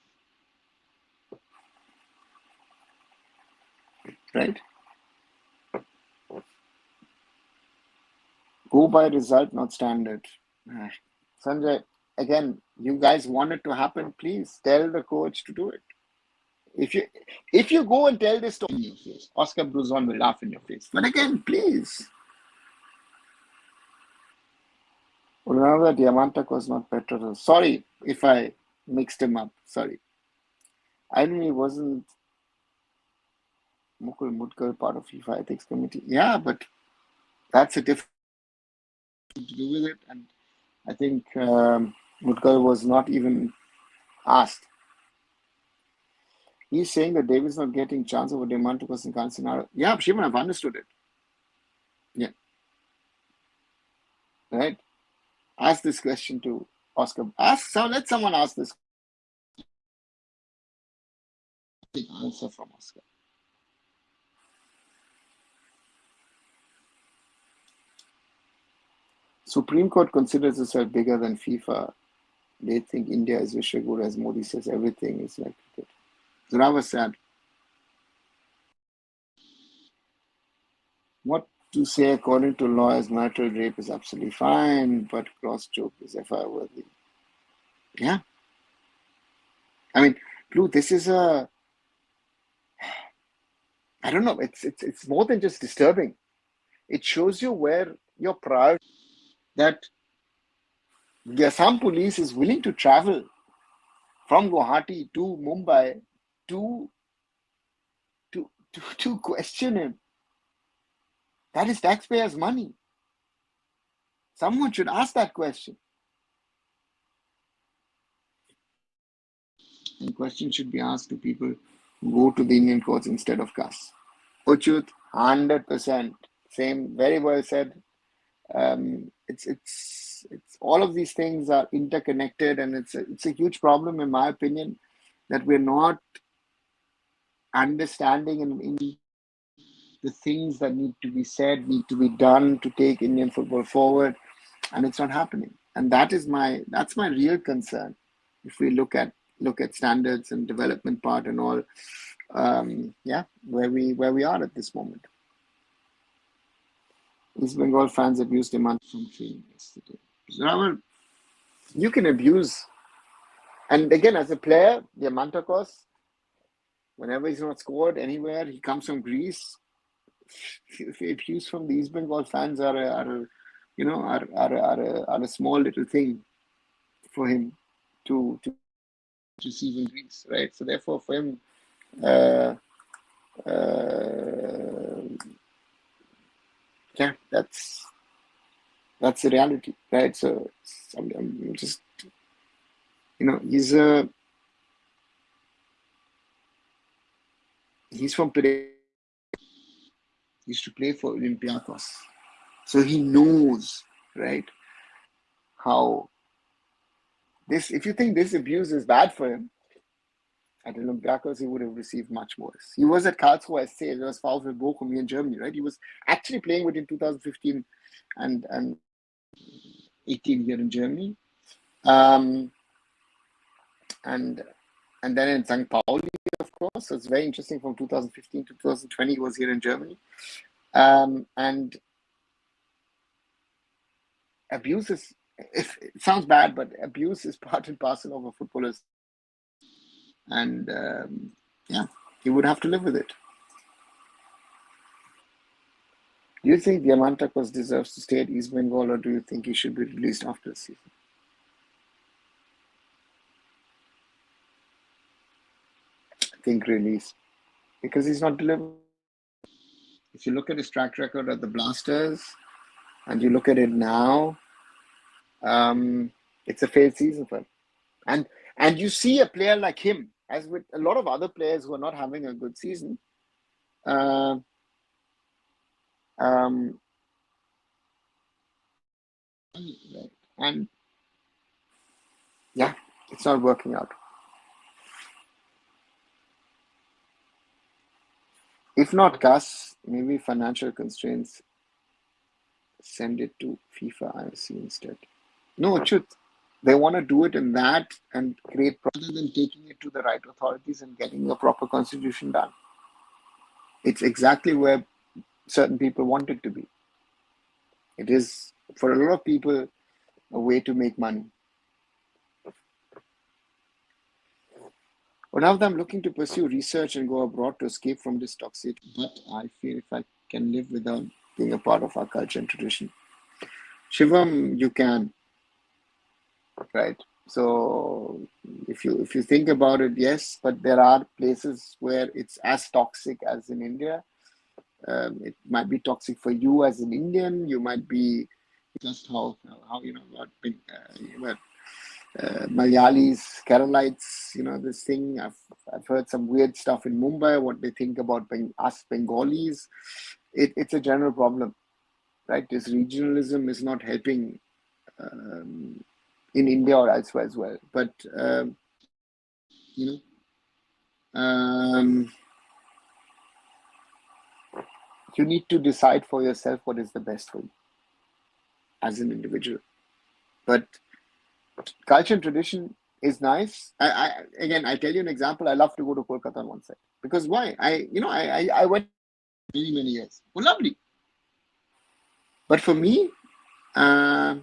Right? Go by result, not standard. Sanjay, again, you guys want it to happen, please tell the coach to do it. If you go and tell this story in your face, Oscar Bruzon will laugh in your face. But again, please. Remember, Diamantak was not Petronas. Sorry if I mixed him up. Sorry. I knew he wasn't Mukul Mutkal part of FIFA Ethics Committee. Yeah, but that's a different thing to do with it. And I think Mutkal was not even asked. He's saying that David's not getting chance over Diamantak in Kansinara. Yeah, Shivan, I've understood it. Yeah. Right? Ask this question to Oscar. Let someone ask this answer from Oscar. Supreme Court considers itself bigger than FIFA. They think India is Vishwaguru, as Modi says everything is like cricket. Zara was sad. to say, according to lawyers, marital rape is absolutely fine, but cross choke is FIR worthy. Yeah. I mean, Blue, this is a, I don't know, it's more than just disturbing. It shows you where your priority, that the Assam police is willing to travel from Guwahati to Mumbai to to question him. That is taxpayers' money. Someone should ask that question. And questions should be asked to people who go to the Indian courts instead of us. Uchut, 100%. Same, very well said. It's all of these things are interconnected, and it's a huge problem, in my opinion, that we're not understanding in the things that need to be said, need to be done to take Indian football forward, and it's not happening. And that's my real concern. If we look at standards and development part and all, yeah, where we are at this moment. East Bengal fans abused demand from training yesterday. So, you can abuse, and again, as a player, Diamantakos, whenever he's not scored anywhere, he comes from Greece. Abuse from the East Bengal fans are a small little thing for him to receive in Greece, right? So therefore, for him, uh, uh, yeah, that's the reality, right? So I'm just, he's from Pire. He used to play for Olympiacos, so he knows, right, how this. If you think this abuse is bad for him, at Olympiacos, he would have received much worse. He was at Karlsruhe SC. It was VfL Bochum here in Germany, right? He was actually playing within 2015 and 18 here in Germany. And then in St. Pauli, of course. So it's very interesting. From 2015 to 2020, he was here in Germany. And abuse is, it sounds bad, but abuse is part and parcel of a footballer's. And yeah, he would have to live with it. Do you think Diamantakos deserves to stay at East Bengal, or do you think he should be released after the season? I think release, because he's not delivering. If you look at his track record at the Blasters and you look at it now, it's a failed season for him. And you see a player like him, as with a lot of other players who are not having a good season, uh, um, and yeah, it's not working out. If not CAS, maybe financial constraints, send it to FIFA IFC instead. No, truth. They want to do it in that and create, rather than taking it to the right authorities and getting a proper constitution done. It's exactly where certain people want it to be. It is, for a lot of people, a way to make money. But now I'm looking to pursue research and go abroad to escape from this toxic. But I feel if I can live without being a part of our culture and tradition. Shivam, you can, right? So if you think about it, yes, but there are places where it's as toxic as in India. It might be toxic for you as an Indian. You might be just how about Malayalis, Keralites. This thing. I've heard some weird stuff in Mumbai. What they think about us Bengalis. It's a general problem, right? This regionalism is not helping in India or elsewhere as well. But you need to decide for yourself what is the best for you as an individual. But culture and tradition is nice. I tell you an example. I love to go to Kolkata on one side, because why? I went many years. Well, lovely. But for me, uh,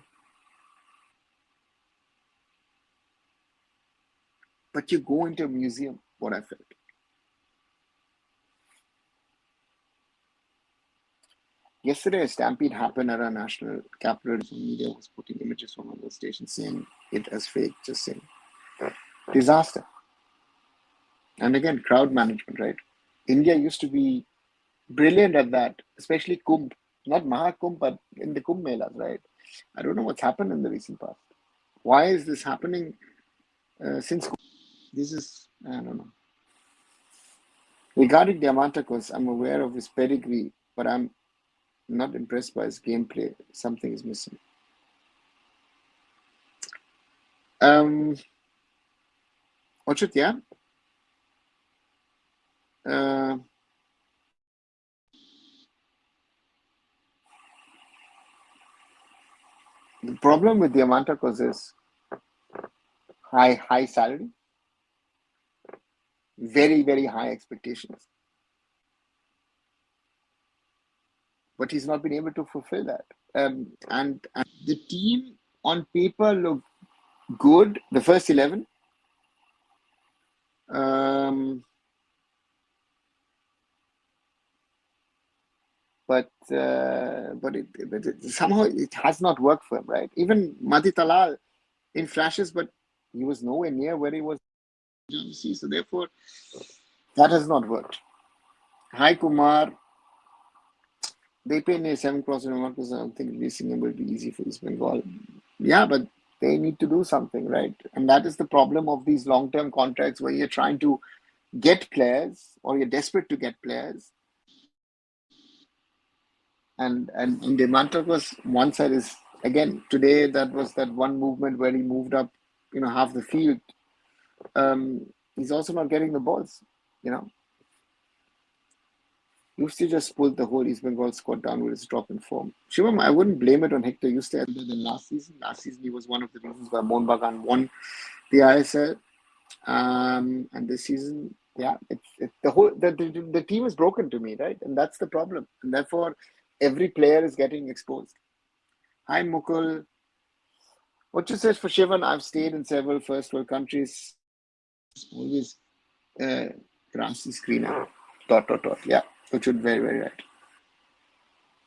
but you go into a museum, what I felt. Yesterday, a stampede happened at our national capital. Media was putting images from other stations saying it as fake, just saying disaster. And again, crowd management, right? India used to be brilliant at that, especially Kumbh, not Mahakumbh, but in the Kumbh Melas, right? I don't know what's happened in the recent past. Why is this happening since this is, I don't know. Regarding Diamantakos, I'm aware of his pedigree, but I'm not impressed by his gameplay. Something is missing. Um, Ochut, yeah. Uh, the problem with Diamantakos is high salary, very high expectations, but he's not been able to fulfill that. And the team on paper looked good, the first 11. Um, but somehow it has not worked for him, right? Even Madi Talal in flashes, but he was nowhere near where he was. So therefore, that has not worked. Hi Kumar, they pay near 7 crores in a month because I don't think releasing him will be easy for East Bengal. Yeah, but they need to do something, right? And that is the problem of these long-term contracts where you're trying to get players or you're desperate to get players. And in Demantok was one side is again today that was that one movement where he moved up, half the field. He's also not getting the balls, you know. Yusti just pulled the whole East Bengal squad down with his drop in form. Shivam, I wouldn't blame it on Hector Yusti other than last season. Last season he was one of the reasons why Mohun Bagan won the ISL. And this season, yeah, it's the whole the team is broken to me, right? And that's the problem. And therefore, every player is getting exposed. Hi, Mukul. What you said for Shivan, I've stayed in several first world countries. Always grass is greener. Dot. Yeah, which would very right.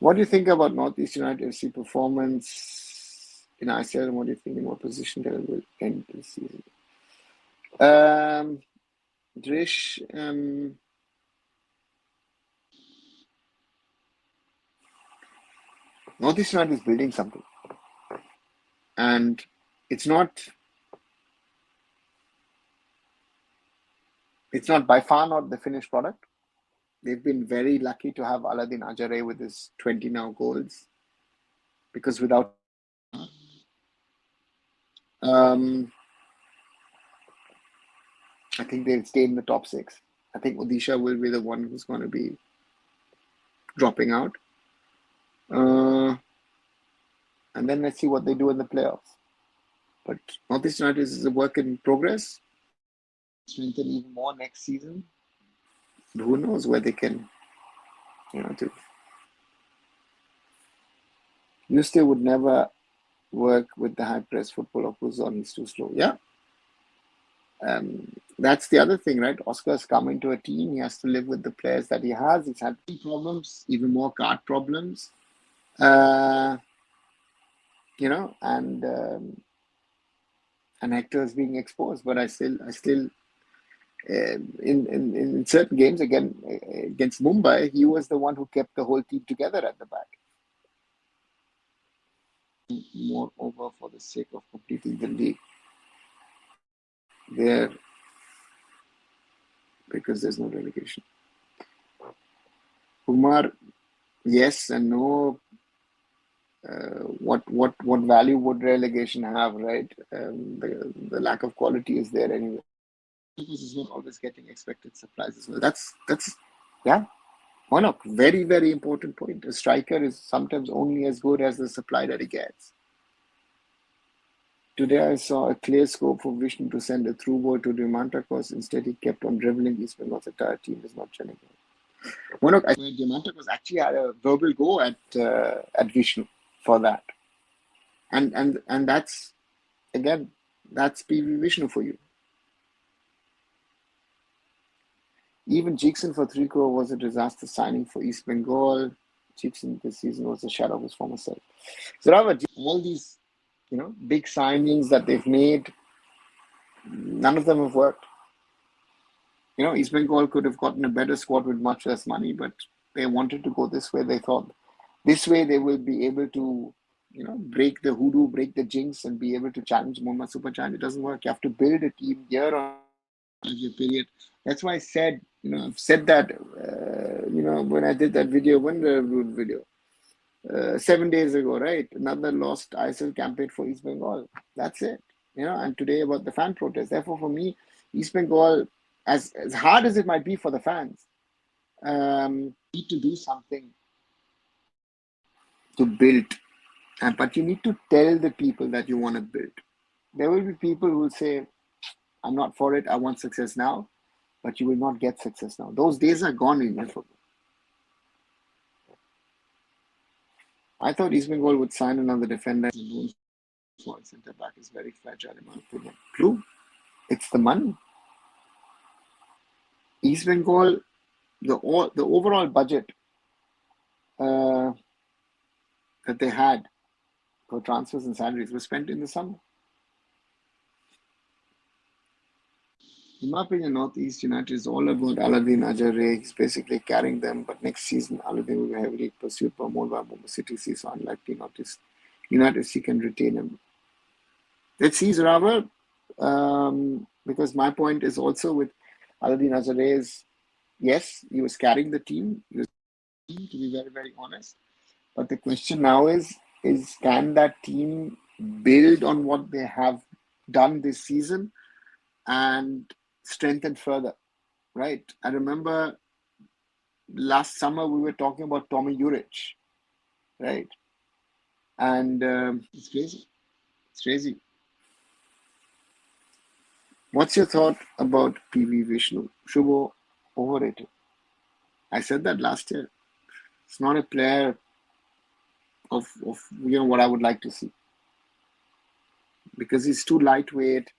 What do you think about Northeast United FC performance in ICL? And what do you think in what position they will end this season? Drish, Northeast United is building something, and it's not by far not the finished product. They've been very lucky to have Aladdin Ajare with his 20 now goals, because without I think they'll stay in the top six. I think Odisha will be the one who's going to be dropping out. And then let's see what they do in the playoffs. But Northeast United is a work in progress. Strengthen even more next season. Who knows where they can, do. Yuste would never work with the high press football of Luzon. He's too slow. Yeah. That's the other thing, right? Oscar's come into a team. He has to live with the players that he has. He's had problems, even more card problems. And Hector is being exposed. But I still, in certain games again against Mumbai, he was the one who kept the whole team together at the back. Moreover, for the sake of completing the league, there because there's no relegation. Kumar, yes and no. What value would relegation have, right? The lack of quality is there anyway. Because it's not always getting expected supplies as well. That's yeah. One of very important point. A striker is sometimes only as good as the supply that he gets. Today I saw a clear scope for Vishnu to send a through ball to Diamantakos. Instead, he kept on dribbling. East Bengal's entire team is not gelling. Diamantak was actually had a verbal go at Vishnu for that, and that's again that's PV Vishnu for you. Even Jixon for 3 crore was a disaster signing for East Bengal. Jixon this season was a shadow of his former self. So all these, big signings that they've made, none of them have worked. East Bengal could have gotten a better squad with much less money, but they wanted to go this way. They thought this way they will be able to, break the hoodoo, break the jinx, and be able to challenge Mumma Super Giant. It doesn't work. You have to build a team year on year period. That's why I said, I've said that, when I did that video, when the root video, 7 days ago, right? Another lost ISL campaign for East Bengal. That's it. And today about the fan protest. Therefore, for me, East Bengal, as hard as it might be for the fans, need to do something to build. But you need to tell the people that you want to build. There will be people who will say, I'm not for it, I want success now, but you will not get success now. Those days are gone in football. I thought East Bengal would sign another defender. For centre back is very fragile in my opinion. True, it's the money. East Bengal, the overall budget that they had for transfers and salaries was spent in the summer. In my opinion, Northeast United is all about Aladdin Ajare. He's basically carrying them, but next season Aladdin will be heavily pursued by Mumbai City FC, so unlikely Northeast United FC can retain him. Let's see, Zoravar, because my point is also with Aladdin Ajare is, yes, he was carrying the team. He was to be very, very honest. But the question now is can that team build on what they have done this season and strengthen further, right? I remember last summer we were talking about Tommy Juric, right? And it's crazy. It's crazy. What's your thought about PV Vishnu? Shubho, overrated. I said that last year. It's not a player of what I would like to see, because he's too lightweight.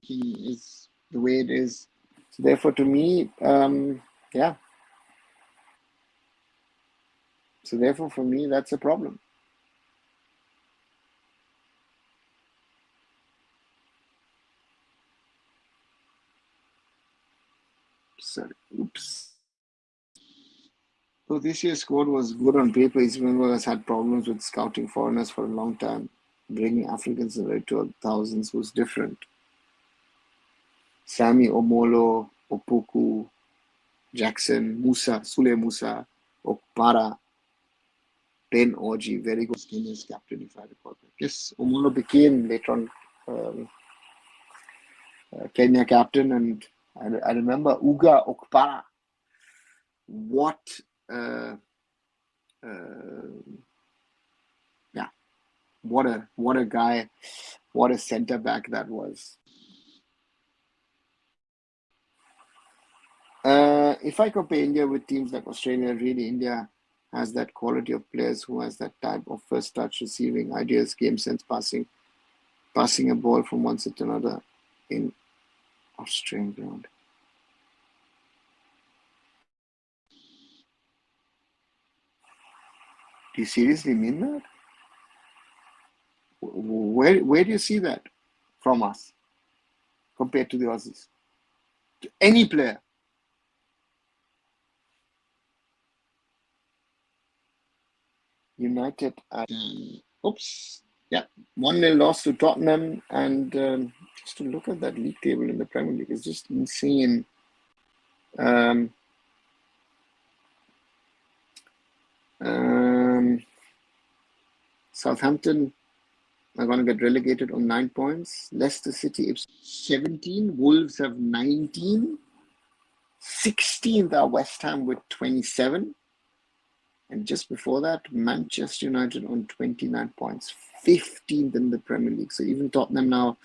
He is the way it is. So therefore, to me, yeah. So therefore, for me, that's a problem. Sorry. Oops. So this year's squad was good on paper. East Bengal has had problems with scouting foreigners for a long time. Bringing Africans in the rate of thousands was different. Sammy Omolo, Opoku, Jackson, Musa, Sule Musa, Okpara, Ben Orji, very good Kenya's captain, if I recall. Yes, Omolo became later on Kenya captain, and I remember Uga Okpara. What what a guy, what a centre back that was. If I compare India with teams like Australia, really India has that quality of players who has that type of first touch, receiving, ideas, game sense, passing a ball from one side to another in Australian ground. Do you seriously mean that? Where do you see that from us compared to the Aussies? To any player. United at oops, yeah, 1-0 loss to Tottenham, and just to look at that league table in the Premier League is just insane. Southampton are going to get relegated on 9 points. Leicester City 17. Wolves have 19. 16th are West Ham with 27. And just before that, Manchester United on 29 points. 15th in the Premier League. So even Tottenham now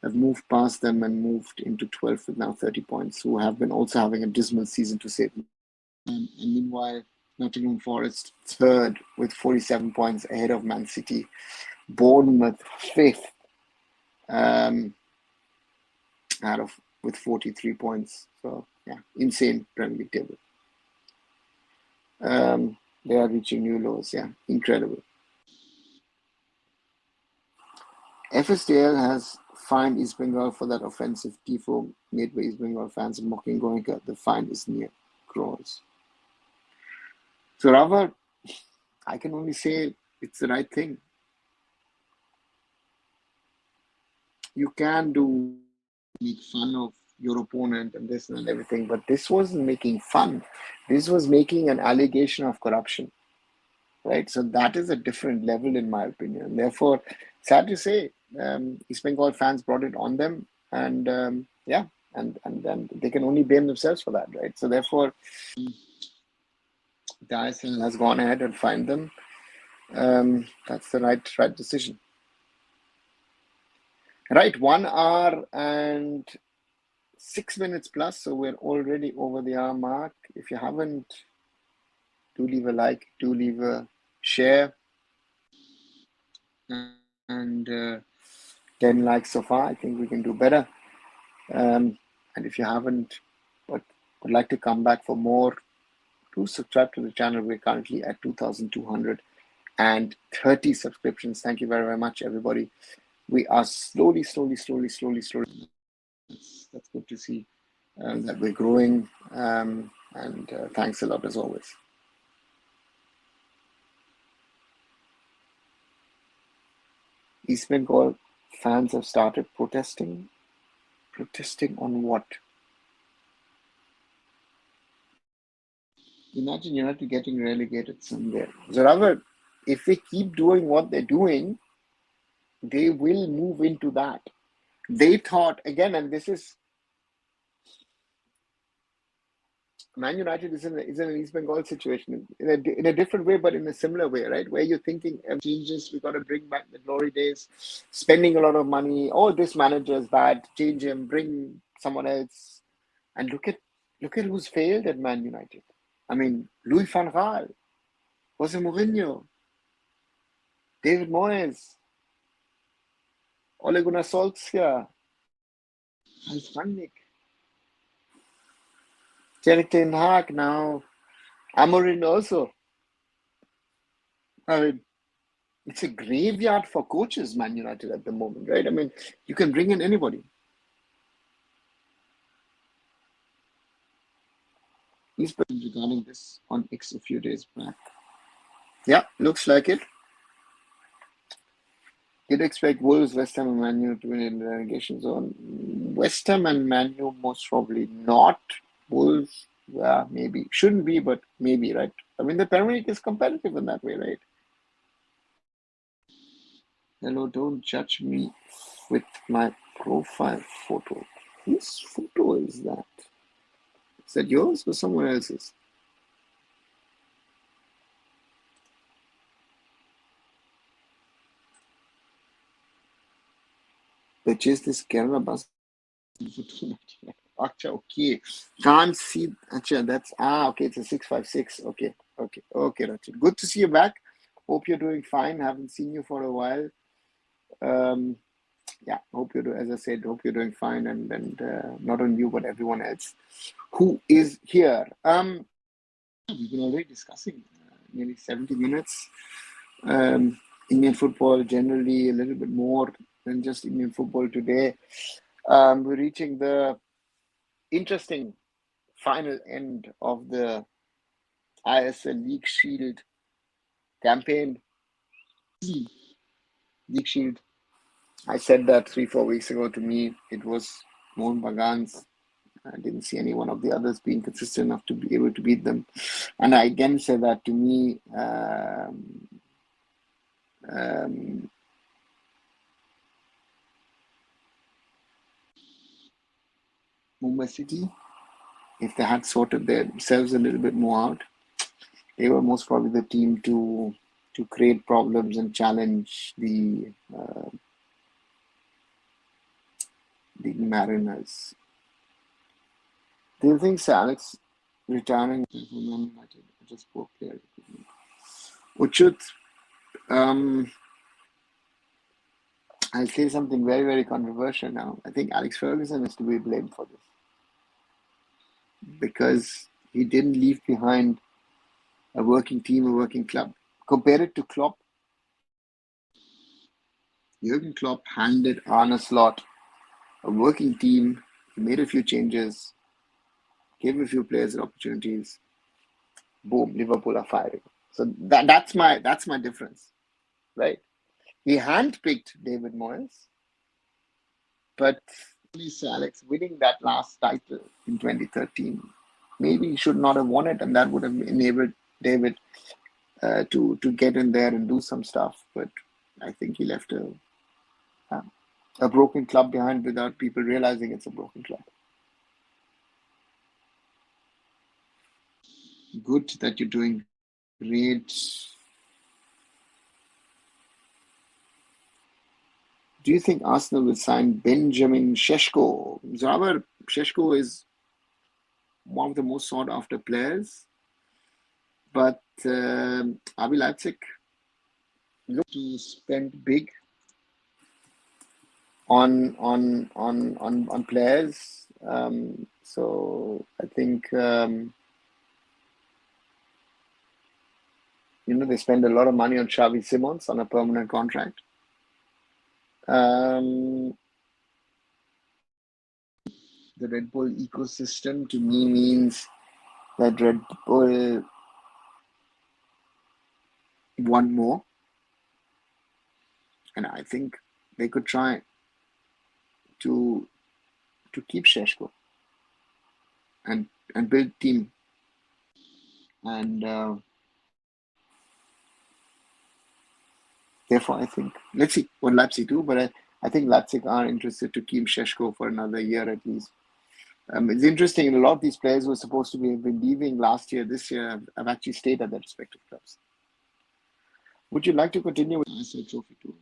have moved past them and moved into 12th with now 30 points, who have been also having a dismal season to say. And meanwhile, Nottingham Forest third with 47 points ahead of Man City. Bournemouth fifth with 43 points. So yeah, insane Premier League table. They are reaching new lows. Yeah, incredible. FSDL has fined East Bengal for that offensive tifo made by East Bengal fans mocking Goenka. The fine is near crores. So Rava, I can only say it's the right thing. You can make fun of your opponent and this and everything, but this wasn't making fun. This was making an allegation of corruption, right? So that is a different level, in my opinion. Therefore, sad to say, East Bengal fans brought it on them, and and then they can only blame themselves for that, right? So therefore, the ISL has gone ahead and fined them. That's the right decision. Right, 1 hour and 6 minutes plus, so we're already over the hour mark. If you haven't, do leave a like, do leave a share, and 10 likes so far. I think we can do better. And if you haven't, but would like to come back for more, do subscribe to the channel. We're currently at 2,230 subscriptions. Thank you very, very much, everybody. We are slowly. That's good to see that we're growing. And thanks a lot as always. East Bengal fans have started protesting. Protesting on what? Imagine United getting relegated somewhere. Zoravar, if they keep doing what they're doing, they will move into that. They thought, again, and this is Man United is in an East Bengal situation in a different way, but in a similar way, right? Where you're thinking changes, we got to bring back the glory days, spending a lot of money. Oh, this manager is bad, change him, bring someone else, and look at who's failed at Man United. I mean, Louis van Gaal, Jose Mourinho, David Moyes, Ole Gunnar Solskjaer, Hans Rangnick, Erik ten Hag now, Amorim also. I mean, it's a graveyard for coaches, Man United at the moment, right? I mean, you can bring in anybody. He's been regarding this on X a few days back. Yeah, looks like it. You'd expect Wolves, West Ham, and Man U to win in the relegation zone. West Ham and Man U most probably not. Wolves, yeah, maybe. Shouldn't be, but maybe, right? I mean, the Premier League is competitive in that way, right? Hello, don't judge me with my profile photo. Whose photo is that? Is that yours or someone else's? Purchase this Kerala bus. Acha, okay. Can't see. Acha, that's okay. It's a 656. Okay, Rachel. Good to see you back. Hope you're doing fine. Haven't seen you for a while. Yeah, hope you're doing. As I said, hope you're doing fine, and not only you but everyone else who is here. We've been already discussing nearly 70 minutes. Indian football generally, a little bit more than just Indian football today. We're reaching the interesting final end of the ISL League Shield campaign. League Shield. I said that 3-4 weeks ago. To me, it was Mohun Bagan's. I didn't see any one of the others being consistent enough to be able to beat them. And I again say that to me, Mumbai City, if they had sorted themselves a little bit more out, they were most probably the team to create problems and challenge the the Mariners. Do you think Sir Alex retiring from Man United is just poor player? Uchut, um, I'll say something very, very controversial now. I think Alex Ferguson is to be blamed for this because he didn't leave behind a working team, a working club. Compare it to Klopp. Jurgen Klopp handed Arne Slot a working team. He made a few changes, gave a few players opportunities. Boom, Liverpool are firing. So that's my difference, right? He handpicked David Moyes, but Sir Alex winning that last title in 2013, maybe he should not have won it, and that would have enabled David to get in there and do some stuff. But I think he left a broken club behind without people realizing it's a broken club. Good that you're doing great. Do you think Arsenal will sign Benjamin Šeško? Zaber Šeško is one of the most sought after players, but RB Leipzig look to spend big on players. So I think they spend a lot of money on Xavi Simons on a permanent contract. The Red Bull ecosystem to me means that Red Bull want more, and I think they could try to keep Šeško and build team, and therefore I think let's see what Leipzig do, but I think Leipzig are interested to keep Šeško for another year at least. It's interesting, a lot of these players who were supposed to have been leaving last year, this year, have actually stayed at their respective clubs. Would you like to continue with the ISL Trophy Tour?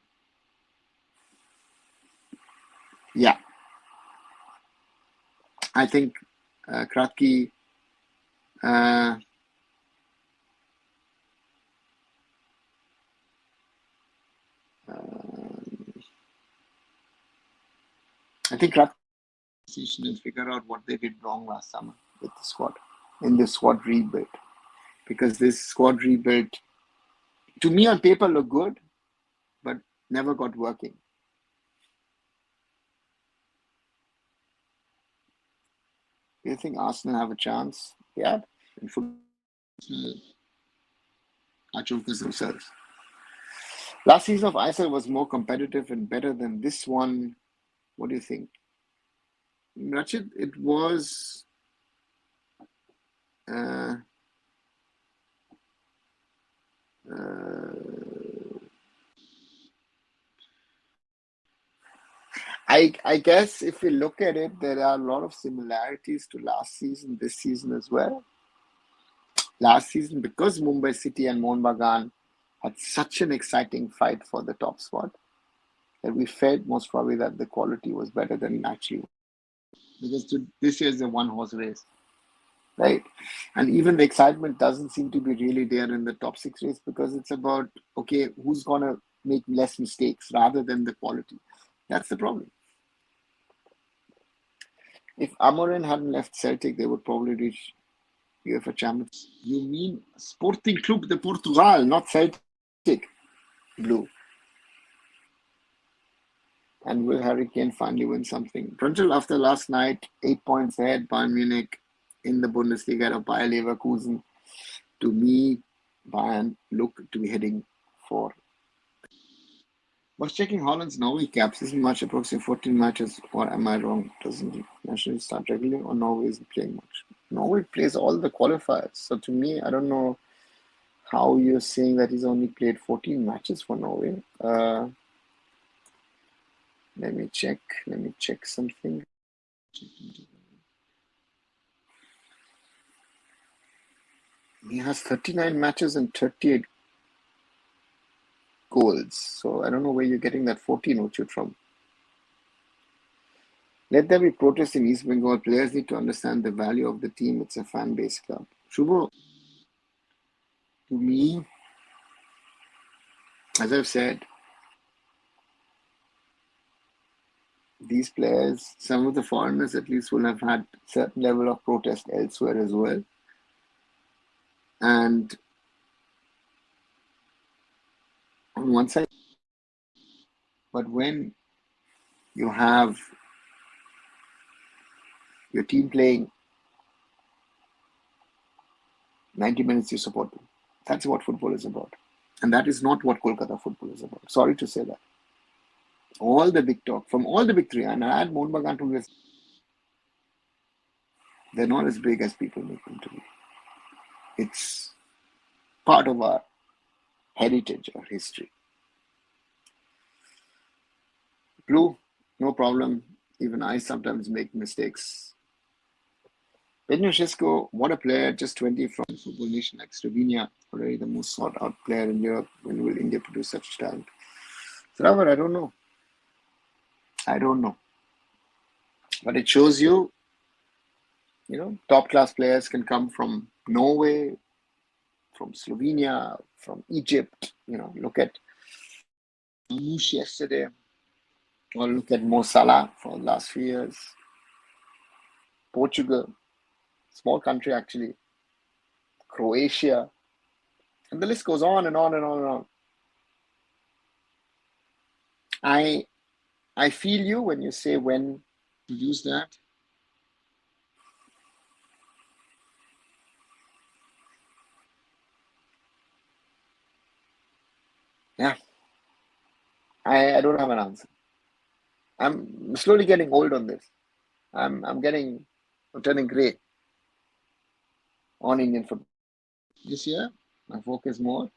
Yeah. I think Kratky I think Kratky and figure out what they did wrong last summer with the squad, in the squad rebuild. Because this squad rebuild, to me on paper, looked good, but never got working. Do you think Arsenal have a chance? Yeah, in football, are chokers themselves. Last season of ISL was more competitive and better than this one. What do you think? Rachid, it was I guess if we look at it, there are a lot of similarities to last season, this season as well. Last season, because Mumbai City and Mohun Bagan had such an exciting fight for the top spot, that we felt most probably that the quality was better than it actually was. Because this year is a one-horse race, right? And even the excitement doesn't seem to be really there in the top six race, because it's about, okay, who's going to make less mistakes rather than the quality. That's the problem. If Amorim hadn't left Celtic, they would probably reach UEFA Champions. You mean Sporting Club de Portugal, not Celtic Blue. And will Harry Kane finally win something? Brunchel, after last night, 8 points ahead, Bayern Munich in the Bundesliga of Bayer Leverkusen. To me, Bayern look to be heading for. Was checking Holland's Norway caps. Isn't much, approximately 14 matches, or am I wrong? Doesn't the national start regularly, or Norway isn't playing much? Norway plays all the qualifiers. So to me, I don't know how you're saying that he's only played 14 matches for Norway. Let me check something. He has 39 matches and 38 goals. So I don't know where you're getting that 14 Ochut from. Let there be protests in East Bengal. Players need to understand the value of the team. It's a fan-based club. Shubho, to me, as I've said, these players, some of the foreigners at least, will have had certain level of protest elsewhere as well. And on one side, but when you have your team playing 90 minutes, you support them. That's what football is about. And that is not what Kolkata football is about. Sorry to say that. All the big talk from all the big three, and I had Mohammedan to this, they're not as big as people make them to be. It's part of our heritage or history. Blue, no problem. Even I sometimes make mistakes. Pedro Šeško, what a player, just 20 from football nation like Slovenia, already the most sought out player in Europe. When will India produce such talent? Sravar, I don't know. I don't know. But it shows you, top class players can come from Norway, from Slovenia, from Egypt. Look at Marmoush yesterday, or look at Mo Salah for the last few years. Portugal, small country actually. Croatia, and the list goes on and on and on and on. I feel you when you say when to use that. Yeah, I don't have an answer. I'm slowly getting old on this. I'm turning grey on Indian football. This year, my focus more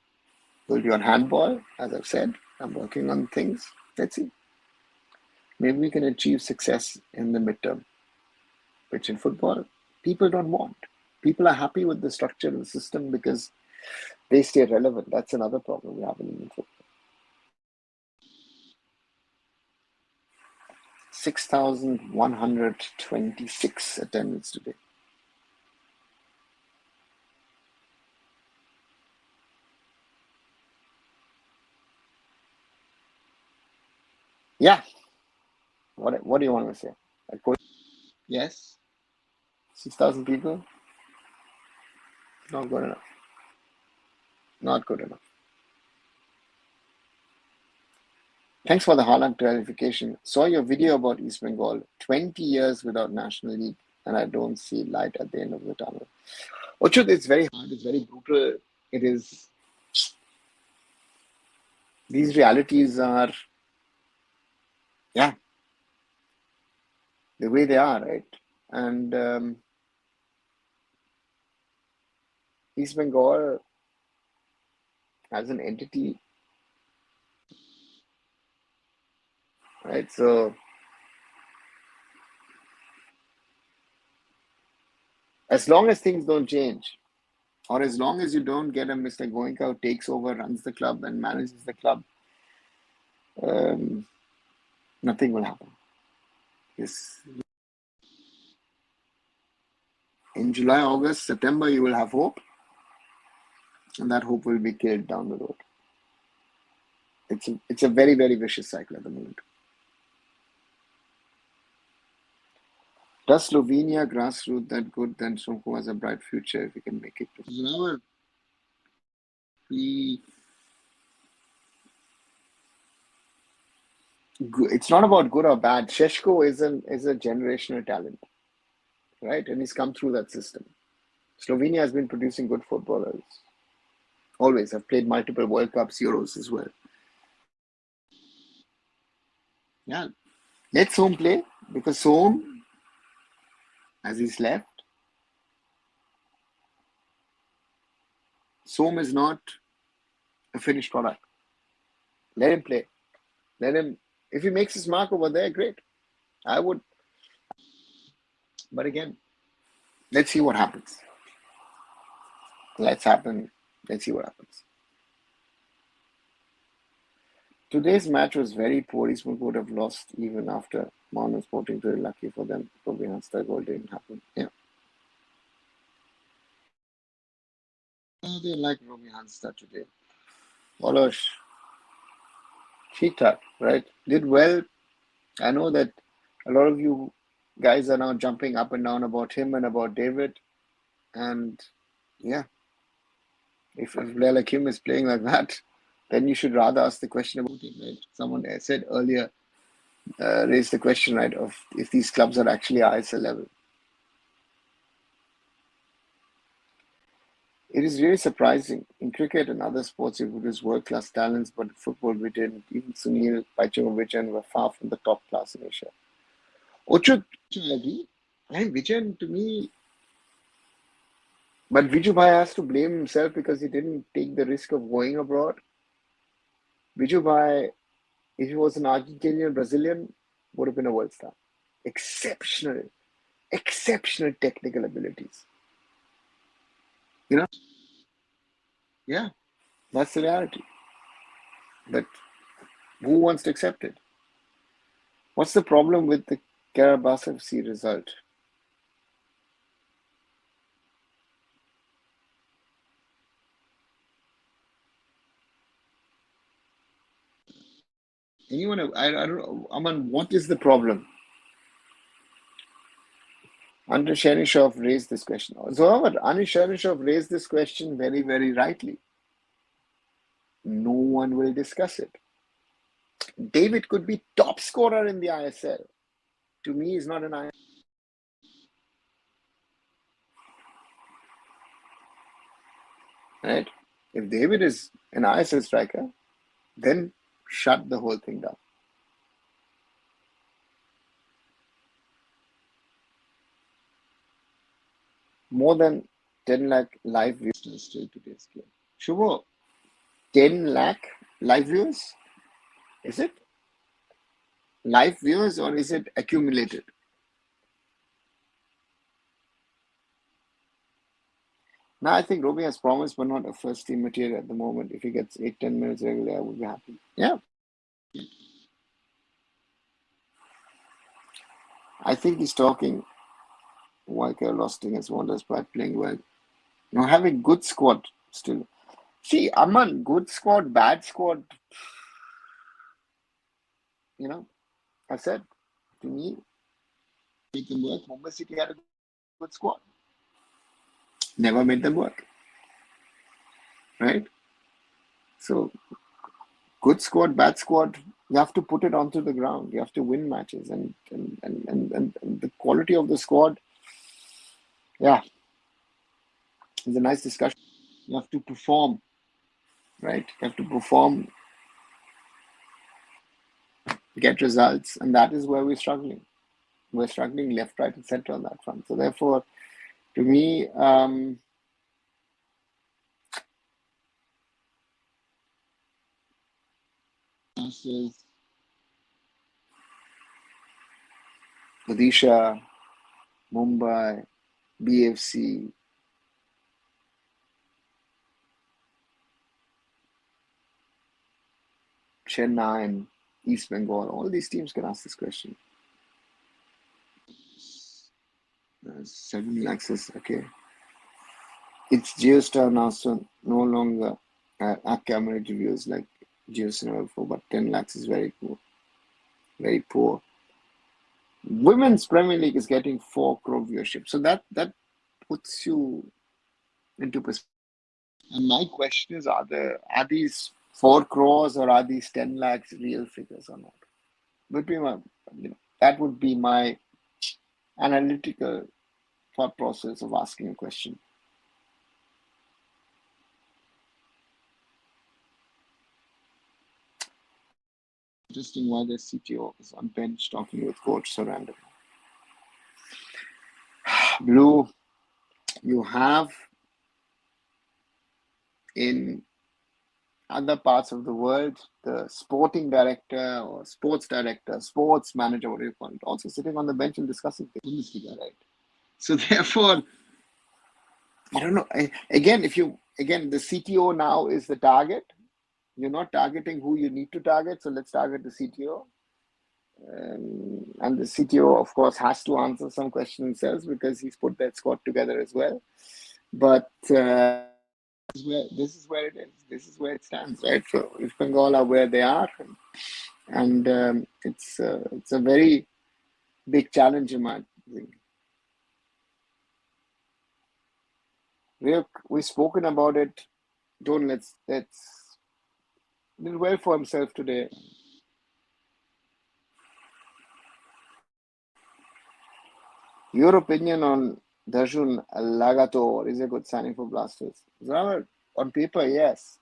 will be on handball. As I've said, I'm working on things. Let's see. Maybe we can achieve success in the midterm, which in football, people don't want. People are happy with the structure of the system because they stay relevant. That's another problem we have in Indian football. 6,126 attendance today. Yeah. What do you want to say? Yes. 6,000 people. Not good enough. Not good enough. Thanks for the Haaland clarification. Saw your video about East Bengal. 20 years without National League, and I don't see light at the end of the tunnel. Ochud, it's very hard. It's very brutal. It is. These realities are, the way they are, right? And East Bengal as an entity, right? So as long as things don't change, or as long as you don't get a Mr. Goenka who takes over, runs the club, and manages the club, nothing will happen. Yes. In July, August, September, you will have hope, and that hope will be killed down the road. It's a very, very vicious cycle at the moment. Does Slovenia grassroots that good? Then Sonko has a bright future if we can make it. It's not about good or bad. Šeško is a generational talent, right? And he's come through that system. Slovenia has been producing good footballers. Always have played multiple World Cups, Euros as well. Yeah, let Som play because Som, as he's left, Som is not a finished product. Let him play. Let him. If he makes his mark over there, great. I would. But again, let's see what happens. Let's see what happens. Today's match was very poor. East Bengal would have lost even after Mohammedan Sporting. Very lucky for them. Robbie Hanster goal didn't happen. Yeah. They like Robbie Hanster today. Olosh, Cheetah, right? Did well. I know that a lot of you guys are now jumping up and down about him and about David. And yeah, if a player like him is playing like that, then you should rather ask the question about him, right? Someone said earlier, raised the question, right, of if these clubs are actually ISL level. It is really surprising. In cricket and other sports, you produce world-class talents, but in football, we didn't. Even Sunil, Vijayan were far from the top class in Asia. Ochut, I agree. And Vijayan, to me, but Viju Bhai has to blame himself because he didn't take the risk of going abroad. Viju Bhai, if he was an Argentinian Brazilian, would have been a world star. Exceptional, exceptional technical abilities. You know? Yeah, that's the reality. But who wants to accept it? What's the problem with the Karabas FC result? Anyone? I don't know. Aman, what is the problem? Anish Chernyshov raised this question. So, however, Anish Chernyshov raised this question very, very rightly. No one will discuss it. David could be top scorer in the ISL. To me, he's not an ISL. Right? If David is an ISL striker, then shut the whole thing down. More than 10 lakh live views still today's game. Shubho, 10 lakh live viewers? Is it live viewers or is it accumulated? Now, I think Roby has promised, but not a first team material at the moment. If he gets 8-10 minutes regular, I would be happy. Yeah. I think he's talking Walker losting his wonders by playing well. You know, having good squad still. See, Aman, good squad, bad squad. You know, I said to me, make them work. Mumbai City had a good squad. Never made them work. Right? So good squad, bad squad, you have to put it onto the ground. You have to win matches and the quality of the squad, yeah, it's a nice discussion. You have to perform, right? You have to perform, get results, and that is where we're struggling. We're struggling left, right, and center on that front. So therefore, to me, Odisha, Mumbai, BFC, Chennai, East Bengal, all these teams can ask this question. 7 lakhs is okay. It's GeoStar now, so no longer accumulated views like GeoStar before, but 10 lakhs is very poor. Very poor. Women's Premier League is getting 4 crore viewership. So that puts you into perspective. And my question is, are these 4 crores or are these 10 lakhs real figures or not? Would be my, that would be my analytical thought process of asking a question. Interesting why the CTO is on bench talking with coach so random. Blue, you have in other parts of the world the sporting director or sports director, sports manager, whatever you call it, also sitting on the bench and discussing the Bundesliga, right? So therefore, I don't know. Again, the CTO now is the target. you're not targeting who you need to target, so let's target the CTO. And the CTO, of course, has to answer some questions himself because he's put that squad together as well. But this is where it is. This is where it stands, right? So East Bengal are where they are, and it's a very big challenge in my thing. We've spoken about it. Don't let's did well for himself today. Your opinion on Darshun Lagato is a good signing for Blasters. Well, on paper, yes.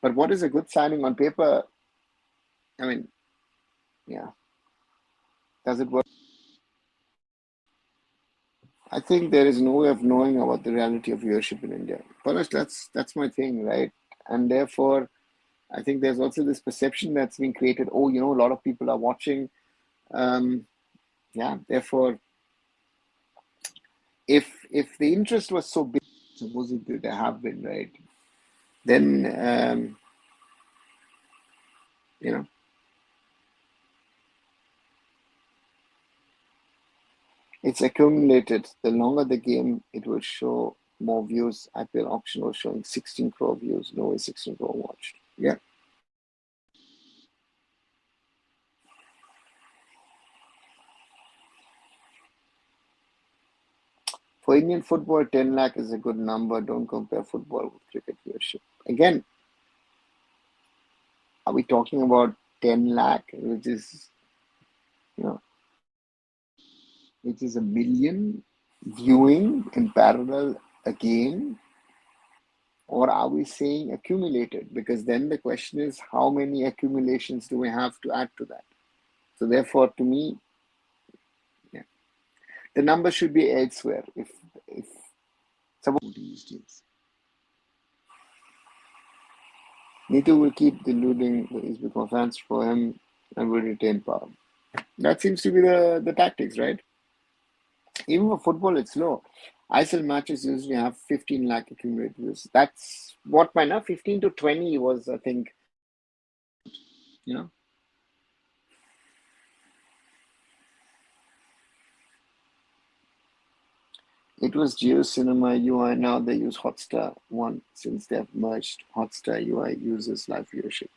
But what is a good signing on paper? I mean, yeah. Does it work? I think there is no way of knowing about the reality of viewership in India. But that's my thing, right? And therefore, I think there's also this perception that's been created. Oh, a lot of people are watching. Um, yeah. Therefore, if the interest was so big, supposedly there have been, right? Then you know it's accumulated. The longer the game, it will show more views. IPL auction was showing 16 crore views. No way 16 crore watched. Yeah. For Indian football, 10 lakh is a good number. Don't compare football with cricket viewership. Again, are we talking about 10 lakh, you know, which is a million viewing in parallel again? Or are we saying accumulated? Because then the question is, how many accumulations do we have to add to that? So therefore, to me, yeah, the number should be elsewhere. If someone these teams, Neetu will keep deluding the East Bengal fans for him and will retain power. That seems to be the tactics, right? Even for football, it's low. ISL matches usually have 15 lakh accumulated views. That's what by now 15 to 20 was, I think, you know. It was Geo Cinema UI. Now they use Hotstar One since they've merged. Hotstar UI uses live viewership.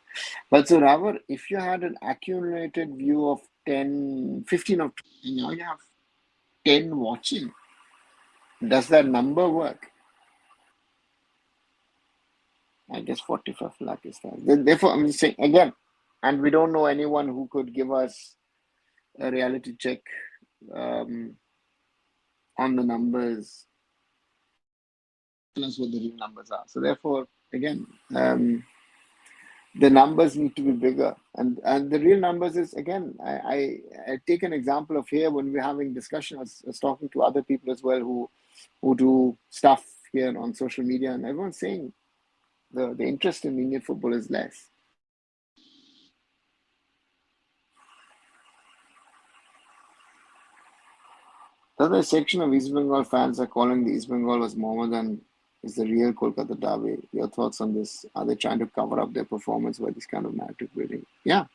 But so, Ravar, if you had an accumulated view of 10, 15 of, now you have 10 watching, does that number work? I guess 45 lakh is that. Therefore, I'm just saying again, and we don't know anyone who could give us a reality check um, on the numbers, tell us what the real numbers are. So, therefore, again, the numbers need to be bigger, and the real numbers is again. I take an example of here when we're having discussion. I was talking to other people as well who do stuff here on social media, and everyone's saying the interest in Indian football is less. The other section of East Bengal fans are calling the East Bengal was Mohammedan is the real Kolkata derby. Your thoughts on this? Are they trying to cover up their performance by this kind of narrative building? Yeah,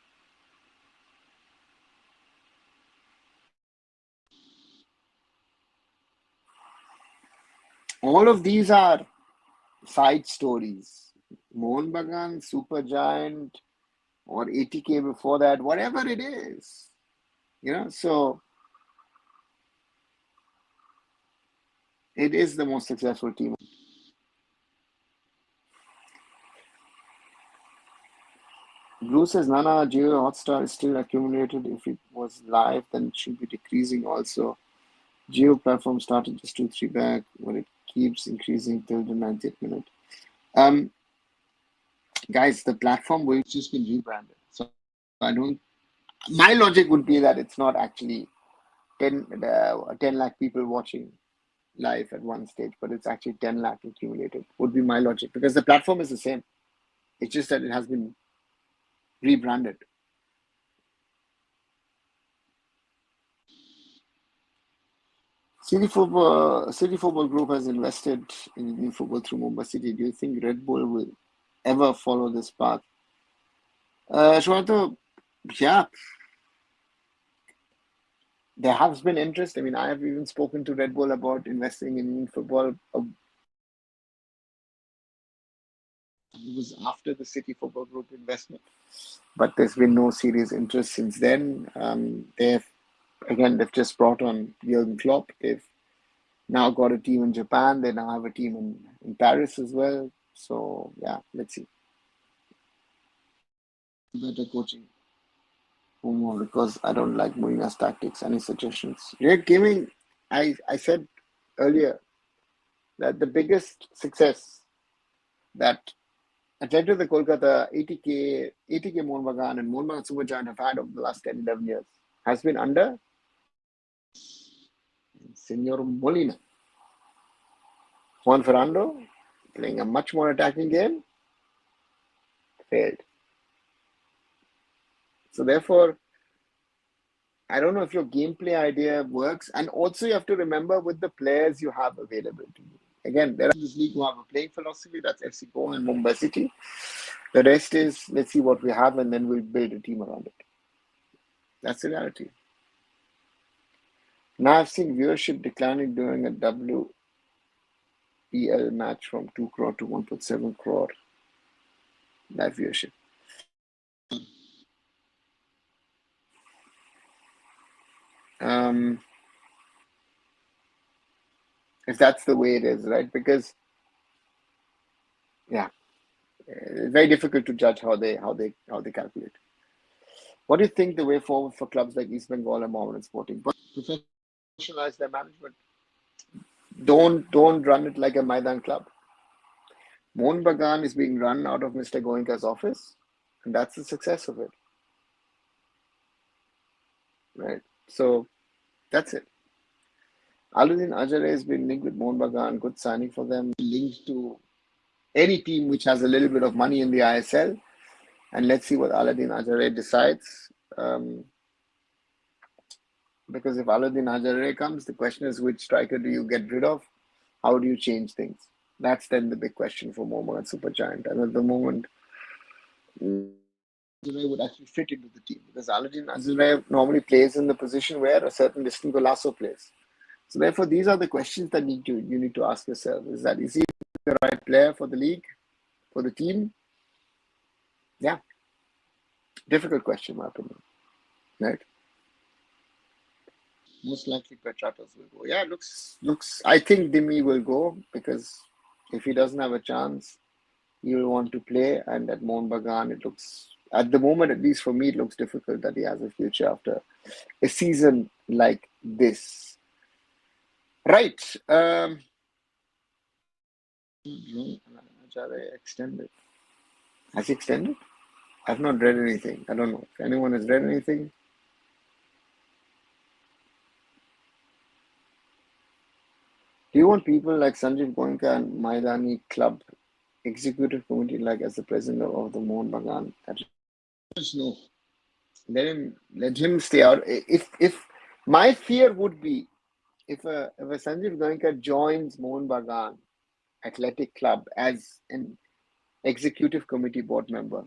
all of these are side stories. Mohan Bagan, Super Giant, or ATK before that, whatever it is. So it is the most successful team. Blue says Nana Geo Hotstar is still accumulated. If it was live, then it should be decreasing also. Geo platform started just 2-3 back, but it keeps increasing till the 90th minute. Um, guys, the platform will just been rebranded. So I don't. My logic would be that it's not actually 10 lakh people watching live at one stage, but it's actually 10 lakh accumulated. Would be my logic because the platform is the same. It's just that it has been rebranded. City Football Group has invested in football through Mumbai City. Do you think Red Bull will ever follow this path. Shweta, yeah, there has been interest. I mean, I have even spoken to Red Bull about investing in football. It was after the City Football Group investment, but there's been no serious interest since then. They've just brought on Jurgen Klopp. They've now got a team in Japan. They now have a team in Paris as well. So yeah, let's see. Better coaching for more because I don't like Mourinho's tactics. Any suggestions? Yeah, giving. I said earlier that the biggest success that Atletico de Kolkata, 80K Mohammedan and Mohammedan Supergiant have had over the last 10, 11 years has been under Senor Molina. Juan Fernando, playing a much more attacking game, failed. So therefore, I don't know if your gameplay idea works. And also you have to remember with the players you have available to you. Again, there are this league who have a playing philosophy, that's FC Goa and Mumbai City. The rest is, let's see what we have and then we'll build a team around it. That's the reality. Now I've seen viewership declining during a WEL match from 2 crore to 1.7 crore. Live viewership. If that's the way it is, right? Because yeah, it's very difficult to judge how they calculate. What do you think the way forward for clubs like East Bengal and Mohammedan Sporting? But professionalize their management. Don't run it like a Maidan club. Mohun Bagan is being run out of Mr. Goenka's office, and that's the success of it. Right. So that's it. Aludin Ajare has been linked with Mohun Bagan, good signing for them. Linked to any team which has a little bit of money in the ISL. And let's see what Aludin Ajare decides. Because if Aludin Ajare comes, the question is which striker do you get rid of? How do you change things? That's then the big question for Mohammedan Supergiant. And at the moment, Azure would actually fit into the team because Aludin Azure normally plays in the position where a certain distant Golasso plays. So therefore, these are the questions that you need to ask yourself. Is he the right player for the league, for the team? Yeah. Difficult question, in my opinion. Right? Most likely Petratos will go. Yeah, looks. I think Dimi will go because if he doesn't have a chance, he will want to play. And at Mohun Bagan, it looks, at the moment, at least for me, it looks difficult that he has a future after a season like this. Right. Extended. Has he extended? I've not read anything. I don't know if anyone has read anything. Do you want people like Sanjeev Goenka and Maidani Club Executive Committee, like as the president of the Mohun Bagan? No. Let him stay out. If my fear would be if a Sanjeev Goenka joins Mohun Bagan Athletic Club as an executive committee board member,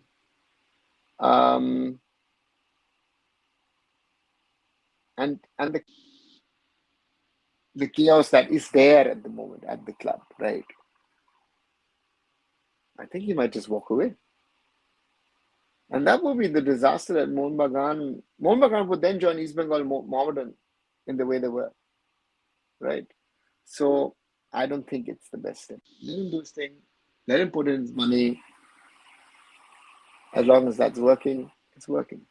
and the chaos that is there at the moment at the club, right? I think he might just walk away. And that would be the disaster at Mohun Bagan. Mohun Bagan would then join East Bengal Mohammedan in the way they were, right? So I don't think it's the best thing. Let him do his thing. Let him put in his money. As long as that's working, it's working.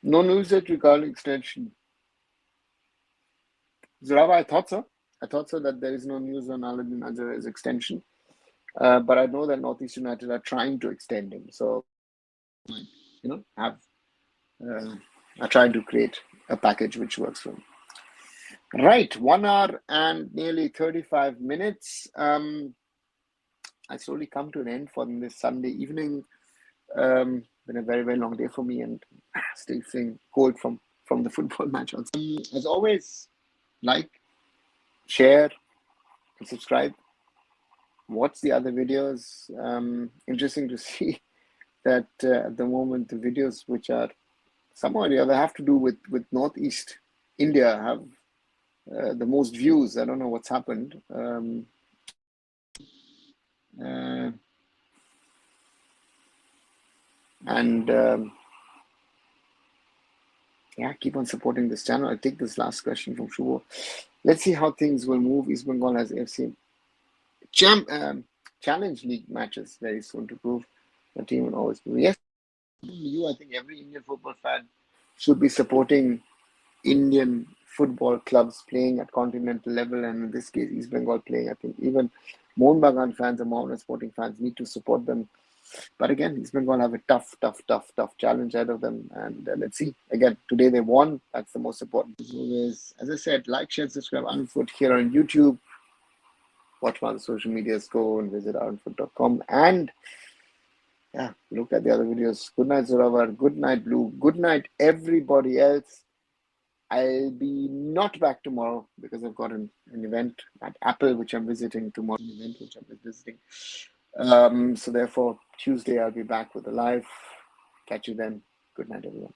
No news yet regarding extension. Zurava, I thought so. I thought so that there is no news on Aludin Ajare's extension. But I know that Northeast United are trying to extend him. So, are trying to create a package which works for him. Right, 1 hour and nearly 35 minutes. I slowly come to an end for this Sunday evening. Been a very, very long day for me and still feeling cold from the football match. As always, like, share, and subscribe. watch the other videos. Interesting to see that at the moment the videos which are somehow or the other have to do with Northeast India have the most views. I don't know what's happened. Uh, and Yeah, keep on supporting this channel. I'll take this last question from Shubho. Let's see how things will move. East Bengal has AFC Challenge League matches very soon to prove the team will always be. Yes, I think every Indian football fan should be supporting Indian football clubs playing at continental level, and in this case, East Bengal playing. I think even Mohun fans and Mohammedan Sporting fans need to support them. But again, East Bengal have a tough challenge ahead of them. And let's see. Again, today they won. That's the most important. As always, as I said, like, share, subscribe, Arunfoot here on YouTube. Watch my social medias, go and visit arunfoot.com. And yeah, look at the other videos. Good night, Zorawar. Good night, Blue. Good night, everybody else. I'll be not back tomorrow because I've got an event at Apple, which I'm visiting tomorrow. So therefore, Tuesday I'll be back with a live. Catch you then. Good night, everyone.